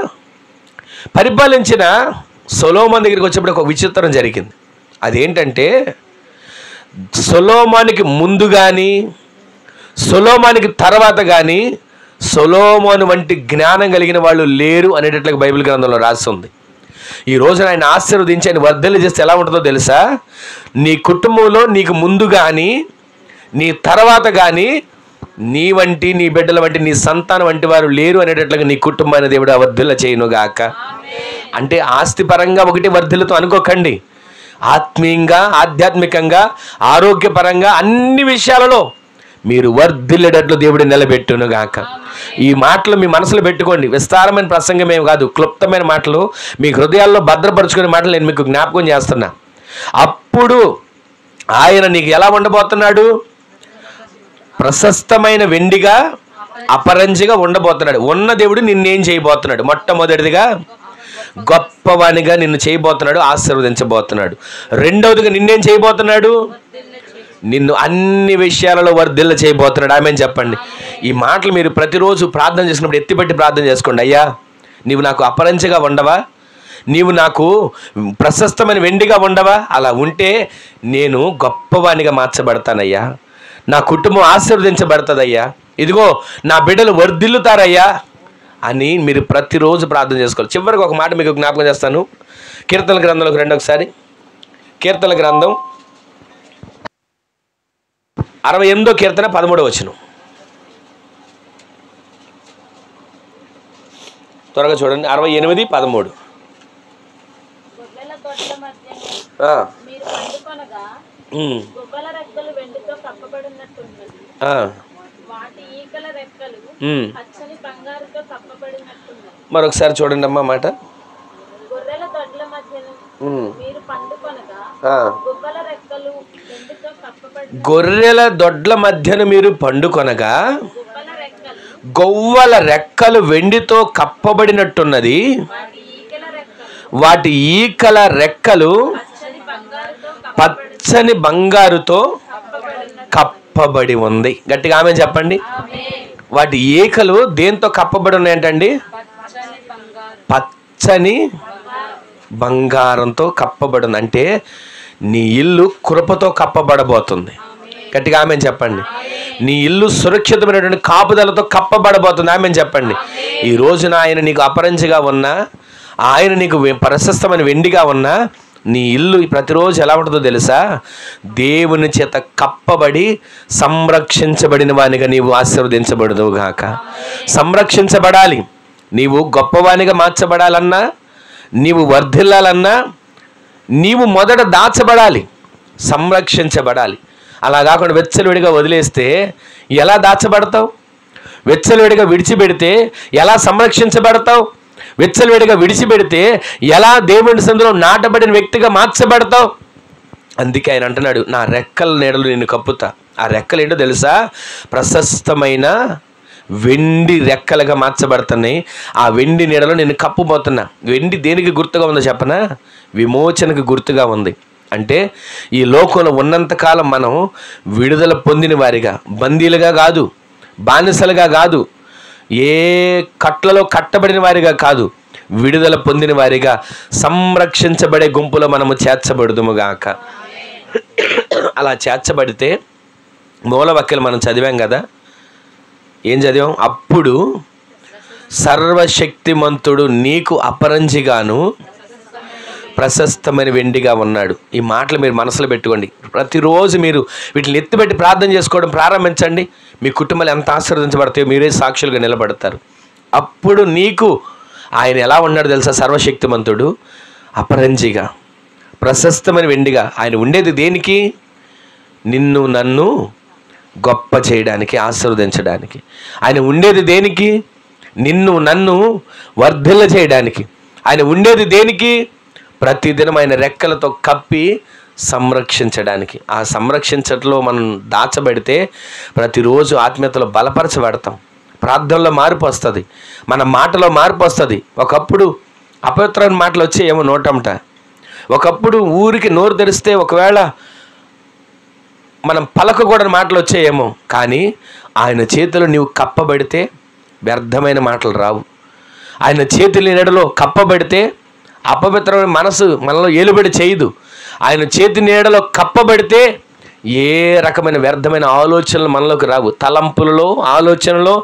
పరిపాలించిన సొలొమోను దగ్గరికి వచ్చేప్పుడు ఒక విచిత్రం జరిగింది. అదేంటంటే, సొలొమోనుకి ముందు కానీ సొలొమోనుకి తర్వాత కానీ సొలొమోను వంటి జ్ఞానం కలిగిన వాళ్ళు లేరు అనేటట్లుగా బైబిల్ గ్రంథంలో రాసి ఉంది. ఈ రోజున ఆయన ఆశీర్వదించి ఆయన వర్ధిల్ల చేస్తే ఎలా ఉంటుందో తెలుసా? నీ కుటుంబంలో నీకు ముందు కానీ నీ తర్వాత కానీ నీ వంటి, నీ బిడ్డల వంటి, నీ సంతానం వంటి వారు లేరు అనేటట్లుగా నీ కుటుంబాన్ని దేవుడు వర్ధిల్ల చేయునుగాక. అంటే ఆస్తిపరంగా ఒకటి వర్ధిల్లతో అనుకోకండి. ఆత్మీయంగా, ఆధ్యాత్మికంగా, ఆరోగ్యపరంగా అన్ని విషయాలలో మీరు వర్ధిల్లేటట్లు దేవుడు నిలబెట్టునుగాక. ఈ మాటలు మీ మనసులో పెట్టుకోండి. విస్తారమైన ప్రసంగం ఏమి కాదు, క్లుప్తమైన మాటలు, మీ హృదయాల్లో భద్రపరుచుకునే మాటలు నేను మీకు జ్ఞాపకం చేస్తున్నా. అప్పుడు ఆయన నీకు ఎలా ఉండబోతున్నాడు? ప్రశస్తమైన వెండిగా, అపరంజిగా ఉండబోతున్నాడు. ఉన్న దేవుడు నిన్నేం చేయబోతున్నాడు? మొట్టమొదటిదిగా గొప్పవానిగా నిన్ను చేయబోతున్నాడు, ఆశీర్వదించబోతున్నాడు. రెండవదిగా నిన్నేం చేయబోతున్నాడు? నిన్ను అన్ని విషయాలలో వర్ధిల్ల చేయబోతున్నాడు. ఆమేన్ చెప్పండి. ఈ మాటలు మీరు ప్రతిరోజు ప్రార్థన చేసినప్పుడు ఎత్తిపెట్టి ప్రార్థన చేసుకోండి. అయ్యా, నీవు నాకు అపరంచిగా ఉండవా? నీవు నాకు ప్రశస్తమైన వెండిగా ఉండవా? అలా ఉంటే నేను గొప్పవానిగా మార్చబడతానయ్యా, నా కుటుంబం ఆశీర్వదించబడుతుందయ్యా, ఇదిగో నా బిడ్డలు వర్ధిల్లుతారయ్యా అని మీరు ప్రతిరోజు ప్రార్థన చేసుకోవాలి. చివరికి ఒక మాట మీకు జ్ఞాపకం చేస్తాను. కీర్తనల గ్రంథంలోకి రండి ఒకసారి. కీర్తనల గ్రంథం 68వ కీర్తన 13వ వచనం. త్వరగా చూడండి. 68:13. మరొకసారి చూడండి అమ్మా మాట. గొర్రెల దొడ్ల మధ్యన మీరు పండుకొనగా గొవ్వల రెక్కలు వెండితో కప్పబడినట్టున్నది, వాటి ఈకల రెక్కలు పచ్చని బంగారుతో కప్పబడి ఉంది. గట్టిగా ఆమె చెప్పండి. వాటి ఈకలు దేంతో కప్పబడి ఉన్నాయంటండి? పచ్చని బంగారంతో కప్పబడి ఉంది. అంటే నీ ఇల్లు కృపతో కప్పబడబోతుంది. గట్టిగా ఆమె చెప్పండి. నీ ఇల్లు సురక్షితమైనటువంటి కాపుదలతో కప్పబడబోతుంది. ఆమె చెప్పండి. ఈ రోజున ఆయన నీకు అపరంజిగా ఉన్నా, ఆయన నీకు ప్రశస్తమైన వెండిగా ఉన్నా, నీ ఇల్లు ప్రతిరోజు ఎలా ఉంటుందో తెలుసా? దేవుని చేత కప్పబడి సంరక్షించబడిన వానిగా నీవు ఆశీర్వదించబడదువు గాక. సంరక్షించబడాలి. నీవు గొప్పవానిగా మార్చబడాలన్నా, నీవు వర్ధిల్లాలన్నా, నీవు మొదట దాచబడాలి, సంరక్షించబడాలి. అలా కాకుండా వెచ్చలవిడిగా వదిలేస్తే ఎలా దాచబడతావు? వెచ్చలవిడిగా విడిచిపెడితే ఎలా సంరక్షించబడతావు? వెచ్చలవిడిగా విడిచిపెడితే ఎలా దేవుని సందులో నాటబడిన వ్యక్తిగా మార్చబడతావు? అందుకే ఆయన అంటున్నాడు, నా రెక్కల నీడలు నిన్ను కప్పుతా. ఆ రెక్కలు ఏంటో తెలుసా? ప్రశస్తమైన వెండి రెక్కలుగా మార్చబడుతున్నాయి. ఆ వెండి నీడలో నేను కప్పుపోతున్నా. వెండి దేనికి గుర్తుగా ఉందో చెప్పనా? విమోచనకు గుర్తుగా ఉంది. అంటే ఈ లోకంలో ఉన్నంతకాలం మనం విడుదల పొందిన వారిగా, బందీలుగా కాదు, బానిసలుగా కాదు, ఏ కట్లలో కట్టబడిన వారిగా కాదు, విడుదల పొందిన వారిగా సంరక్షించబడే గుంపులో మనము చేర్చబడుదుముగాక. అలా చేర్చబడితే మూలవాక్యాలు మనం చదివాం కదా. ఏం చదివాం? అప్పుడు సర్వశక్తిమంతుడు నీకు అపరంజిగాను ప్రశస్తమైన వెండిగా ఉన్నాడు. ఈ మాటలు మీరు మనసులో పెట్టుకోండి. ప్రతిరోజు మీరు వీటిని ఎత్తిపెట్టి ప్రార్థన చేసుకోవడం ప్రారంభించండి. మీ కుటుంబాలు ఎంత ఆశీర్వదించబడతాయో మీరే సాక్షులుగా నిలబడతారు. అప్పుడు నీకు ఆయన ఎలా ఉన్నాడు తెలుసా? సర్వశక్తిమంతుడు అపరంజిగా, ప్రశస్తమైన వెండిగా. ఆయన ఉండేది దేనికి? నిన్ను నన్ను గొప్ప చేయడానికి, ఆశీర్వదించడానికి. ఆయన ఉండేది దేనికి? నిన్ను నన్ను వర్ధిల్ల చేయడానికి. ఆయన ఉండేది దేనికి? ప్రతిదినం ఆయన రెక్కలతో కప్పి సంరక్షించడానికి. ఆ సంరక్షించట్లో మనం దాచబడితే ప్రతిరోజు ఆత్మీయతలో బలపరచబడతాం. ప్రార్థనలో మార్పు వస్తుంది, మన మాటలో మార్పు వస్తుంది. ఒకప్పుడు అపవిత్రమైన మాటలు వచ్చేయేమో నోటంట. ఒకప్పుడు ఊరికి నోరు తెరిస్తే ఒకవేళ మనం పలకకూడని మాటలు వచ్చాయేమో. కానీ ఆయన చేతిలో నీవు కప్పబడితే వ్యర్థమైన మాటలు రావు. ఆయన చేతుల నీడలో కప్పబడితే అపవిత్రమైన మనసు మనలో ఏలుబడి చేయదు. ఆయన చేతి నీడలో కప్పబడితే ఏ రకమైన వ్యర్థమైన ఆలోచనలు మనలోకి రావు. తలంపులలో, ఆలోచనలో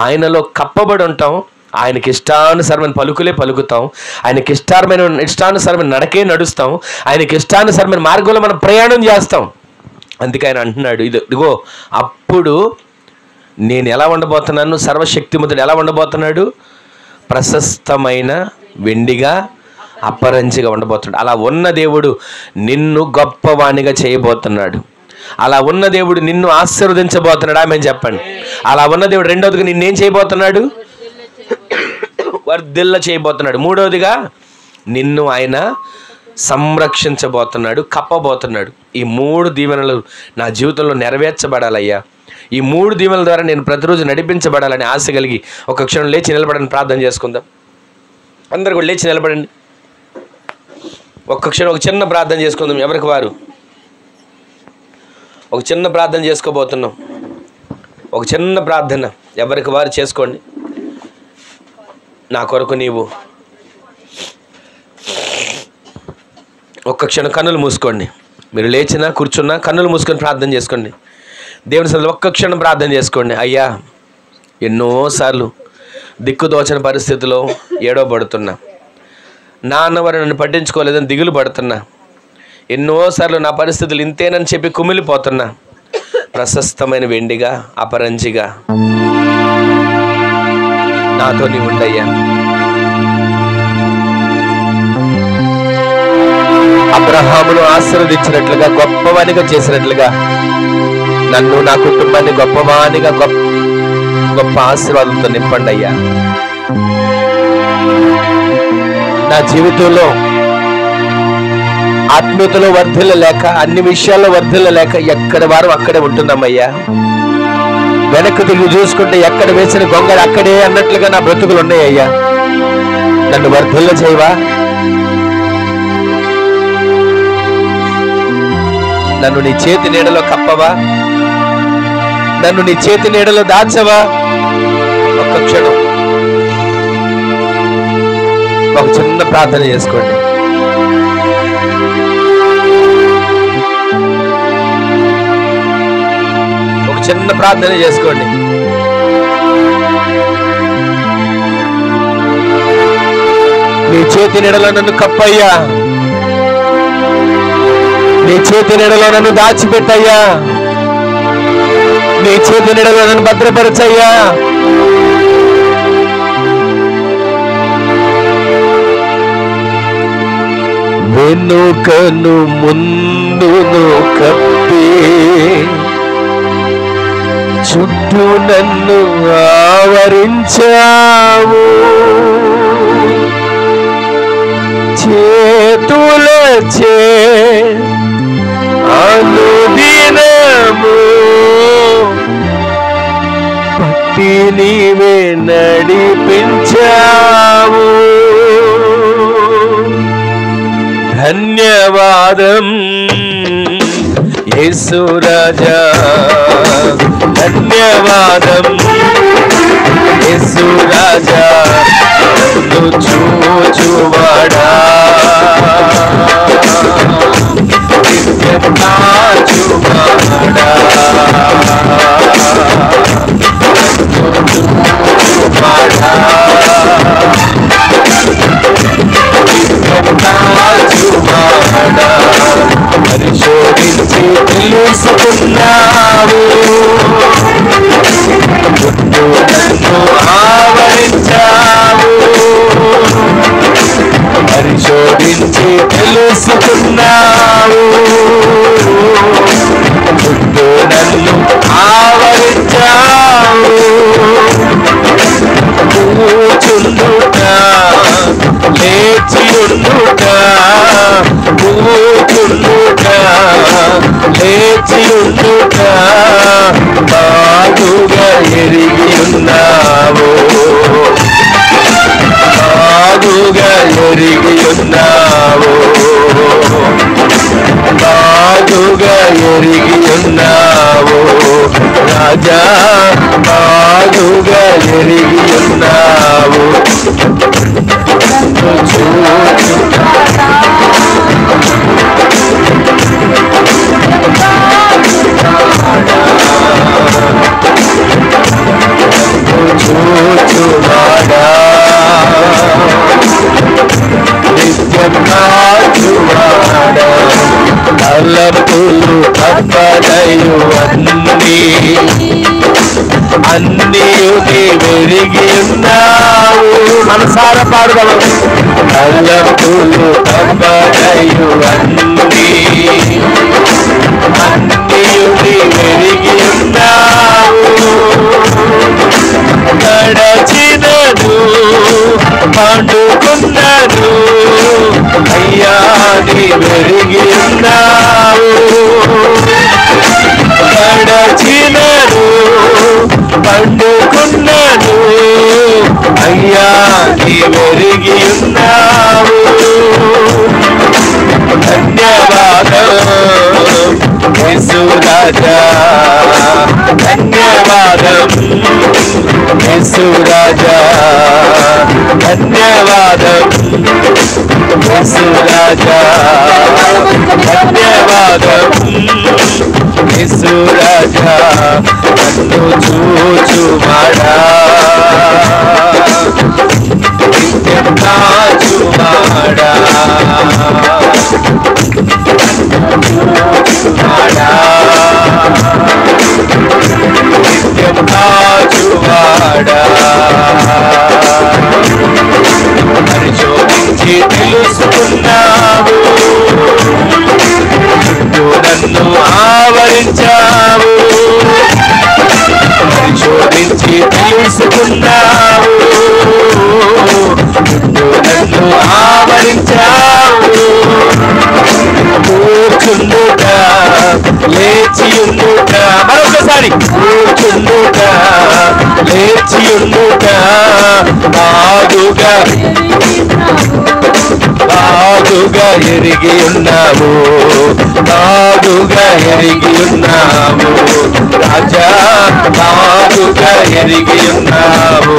ఆయనలో కప్పబడి ఉంటాం. ఆయనకి ఇష్టానుసరమైన పలుకులే పలుకుతాం. ఆయనకి ఇష్టానుసరమైన నడకే నడుస్తాం. ఆయనకి ఇష్టానుసరమైన మార్గంలో మనం ప్రయాణం చేస్తాం. అందుకే ఆయన అంటున్నాడు, ఇదిగో అప్పుడు నేను ఎలా ఉండబోతున్నాను? సర్వశక్తిమంతుడు ఎలా ఉండబోతున్నాడు? ప్రశస్తమైన వెండిగా, అపరంజిగా ఉండబోతున్నాడు. అలా ఉన్న దేవుడు నిన్ను గొప్పవాణిగా చేయబోతున్నాడు. అలా ఉన్న దేవుడు నిన్ను ఆశీర్వదించబోతున్నాడు. ఆమె చెప్పండి. అలా ఉన్న దేవుడు రెండవదిగా నిన్నేం చేయబోతున్నాడు? వర్ధిల్ల చేయబోతున్నాడు. మూడవదిగా నిన్ను ఆయన సంరక్షించబోతున్నాడు, కప్పబోతున్నాడు. ఈ 3 దీవెనలు నా జీవితంలో నెరవేర్చబడాలయ్యా. ఈ 3 దీవెనల ద్వారా నేను ప్రతిరోజు నడిపించబడాలని ఆశ కలిగి ఒక క్షణం లేచి నిలబడని ప్రార్థన చేసుకుందాం. అందరు కూడా లేచి నిలబడండి. ఒక్క క్షణం ఒక చిన్న ప్రార్థన చేసుకుందాం. ఎవరికి వారు ఒక చిన్న ప్రార్థన చేసుకోబోతున్నాం. ఒక చిన్న ప్రార్థన ఎవరికి వారు చేసుకోండి. నా కొరకు నీవు ఒక్క క్షణం కన్నులు మూసుకోండి. మీరు లేచినా కూర్చున్నా కన్నులు మూసుకొని ప్రార్థన చేసుకోండి. దేవుని సన్నిధిలో ఒక్క క్షణం ప్రార్థన చేసుకోండి. అయ్యా, ఎన్నోసార్లు దిక్కుదోచని పరిస్థితిలో ఏడవబడుతున్నా, నాన్నవారు నన్ను పట్టించుకోలేదని దిగులు పడుతున్నా, ఎన్నోసార్లు నా పరిస్థితులు ఇంతేనని చెప్పి కుమిలిపోతున్నా, ప్రశస్తమైన వెండిగా అపరంజిగా నాతో నీ ఉండయ్యా. అబ్రహామును ఆశీర్వదించినట్లుగా గొప్పవానిగా చేసినట్లుగా నన్ను నా కుటుంబాన్ని గొప్పవానిగా గొప్ప ఆశీర్వాదంతో నింపండి అయ్యా. నా జీవితంలో ఆత్మీయతలో వర్ధిల్లలేక, అన్ని విషయాల్లో వర్ధిల్లలేక ఎక్కడ వారు అక్కడే ఉంటున్నామయ్యా. వెనక్కి తిరిగి చూసుకుంటే ఎక్కడ వేసిన గొంగళి అక్కడే అన్నట్లుగా నా బ్రతుకులు ఉన్నాయ్యా. నన్ను వర్ధిల్ల చేయవా? నన్ను నీ చేతి నీడలో కప్పవా? నన్ను నీ చేతి నీడలో దాచవా? ఒక్క క్షణం ఒక చిన్న ప్రార్థన చేసుకోండి. ఒక చిన్న ప్రార్థన చేసుకోండి. నీ చేతి నీడలో నన్ను కప్పయ్యా, నీ చేతి నీడలో నన్ను దాచిపెట్టయ్యా, నీ చేతి నీడలో నన్ను భద్రపరచయ్యా. వెనుకను ముందును కప్పి చుట్టూ నన్ను ఆవరించావు, చేతులచే అనుదినము పట్టి నీవే నడిపించావు. ధన్యవాదం యేసు రాజా, ధన్యవాదం యేసు రాజా, నన్ను చూచువాడా, పరిశోధించి తెలుసుకున్నావు, నన్ను ఆవరించావు. పరిశోధించి తెలుసుకున్నావు, నన్ను ఆవరించావు. కూర్చుండుట లేచి ఉండుట, కూర్చుండుట లేచి ఉండుట బాగుగా ఎరిగి ఉన్నావు, బాగుగా ఎరిగి ఉన్నావు, బాగుగా ఎరిగి ఉన్నావు రాజా, బాగుగా ఎరిగి ఉన్నావు. చూచువాడా, నిత్యం కాచువాడా, తలపులు తప్పదయు అన్నీయు నీ వెరిగి ఉన్నావు. మనసారా పాడుదాము. తలపులు తప్పదయు అన్నీయు నీ వెరిగి ఉన్నావు. నడచినను పండుకున్నను అయ్యా నీ వెరిగి ఉన్నావు. నడచినను పండుకున్నను అయ్యా నీవెరిగి ఉన్నావు. ధన్యవాదం యేసు రాజా, ధన్యవాదం యేసు రాజా, ధన్యవాదం యేసు రాజా, ధన్యవాదం యేసు రాజా. నన్ను చూచుమాడా నిత్యం కాచుమాడా, నిత్యం కాచువాడా. పరిశోధించి తెలుసుకున్నావు, చుట్టూ నన్ను ఆవరించావు. పరిశోధించి తెలుసుకున్నావు, చుట్టూ నన్ను ఆవరించావు. కూర్చుండుట లేచియుండుట, మరొకసారి కూర్చుండుట లేచియుండుట, బాగుగా బాగుగా ఎరిగి ఉన్నావు, బాగుగా ఎరిగి ఉన్నావు రాజా, బాగుగా ఎరిగి ఉన్నావు.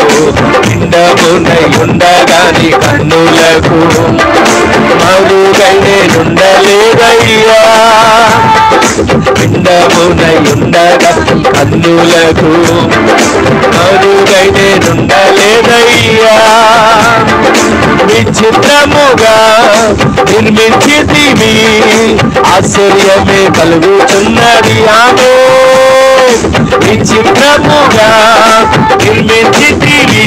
నిండమునై ఉండగాని కన్నులకు మరుగై నేనుండలేదయ్యా. నిండమునై ఉండగా కన్నులకు మరుగై నేనుండలేదయ్యా. విచిత్రముగా నిర్మించితివి, ఆశ్చర్యమే కలుగుతున్నది. ఆమె విచిత్రముగా నిర్మించితివి,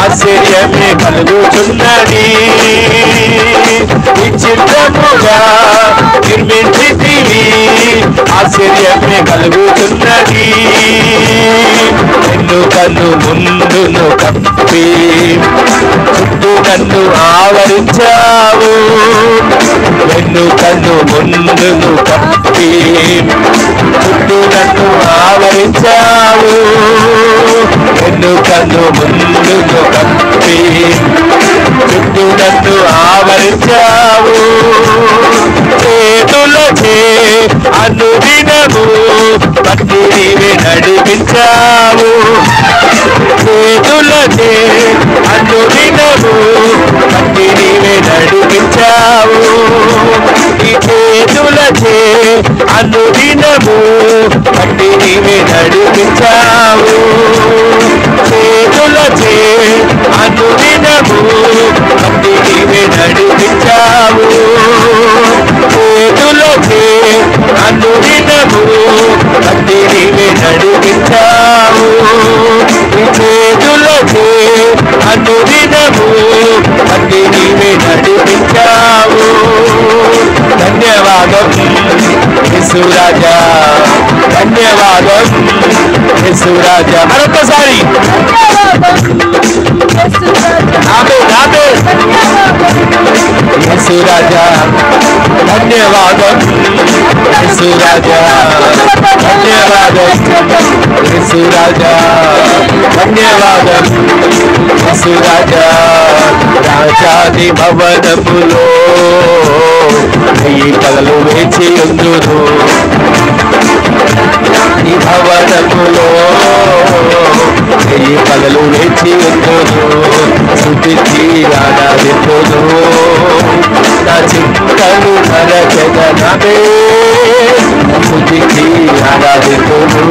ఆశ్చర్యమే కలుగుతున్నది. విచిత్రముగా నిర్మించితివి, ఆశ్చర్యమే కలుగుతున్నది. నిన్ను కన్ను ముందును కప్పి చుట్టూ నన్ను ఆవరించావు. నిన్ను కన్ను ముందును కప్పి చుట్టూ నన్ను ఆవరించావు. నిన్ను కన్ను ముందును కప్పి చుట్టూ నన్ను ఆవరించావు. చేతులచే అనుదినము పట్టి నీవే నడిపించావు. చేతులచే అనుదినము పట్టి నీవే నడిపించావు. ఈ చేతులచే అనుదినము పట్టి నీవే నడిపించావు. చేతులచే అనుదినము పట్టి నీవే నడిపించావు. చేతులచే అనుదినము పట్టి నీవే నడిపించావు. ఈ చేతులచే అనుదినము పట్టి నీవే నడిపించావు. ధన్యవాదం యేసు రాజా, ధన్యవాదం యేసు రాజా. మరొకసారి యేసు రాజా, ధన్యవాదం యేసు రాజా, ధన్యవాదం యేసు రాజా, ధన్యవాదం యేసు రాజా. రాజాది భవనములో ఈ కలలు వేచి ఉందును, ఈ భవనములో ఈ కలలు వేచి ఉందును. స్తుతించి ఆరాధింతును, నా చింతలు మరచెదనమే. స్తుతించి ఆరాధింతును,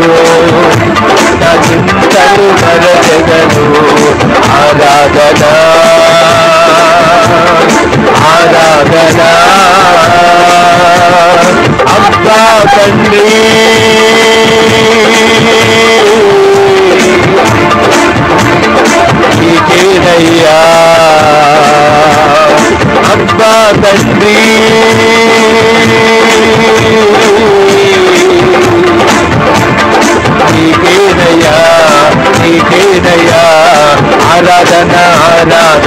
నా చింతలు మరచెదను. ఆరాధన ఆరాధన అబ్బా తండ్రి, నీకేనయ్యా అబ్బా తండ్రి. నీకేనయ్యా నీకేనయ్యా ఆరాధన ఆరాధన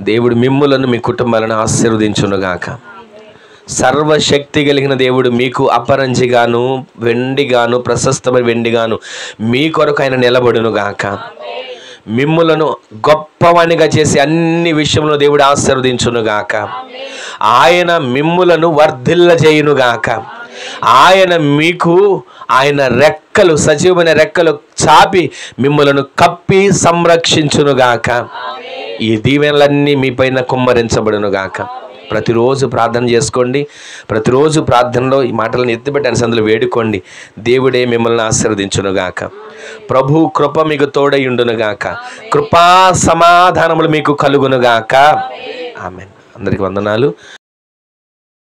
దేవుడు మిమ్ములను మీ కుటుంబాలను ఆశీర్వదించునుగాక. సర్వశక్తి కలిగిన దేవుడు మీకు అపరంజిగాను వెండిగాను ప్రశస్తమైన వెండిగాను మీ కొరకు ఆయన నిలబడునుగాక. మిమ్ములను గొప్పవానిగా చేసి అన్ని విషయంలో దేవుడు ఆశీర్వదించునుగాక. ఆయన మిమ్ములను వర్ధిల్లజేయునుగాక. ఆయన మీకు ఆయన రెక్కలు సజీవమైన రెక్కలు చాపి మిమ్ములను కప్పి సంరక్షించునుగాక. ఈ దీవెనలన్నీ మీ పైన కుమ్మరించబడునుగాక. ప్రతిరోజు ప్రార్థన చేసుకోండి. ప్రతిరోజు ప్రార్థనలో ఈ మాటలను ఎత్తిపెట్టి సందులో వేడుకోండి. దేవుడే మిమ్మల్ని ఆశీర్వదించునుగాక. ప్రభు కృప మీకు తోడయుండునుగాక. కృపా సమాధానములు మీకు కలుగునుగాక. ఆమేన్. అందరికీ వందనాలు.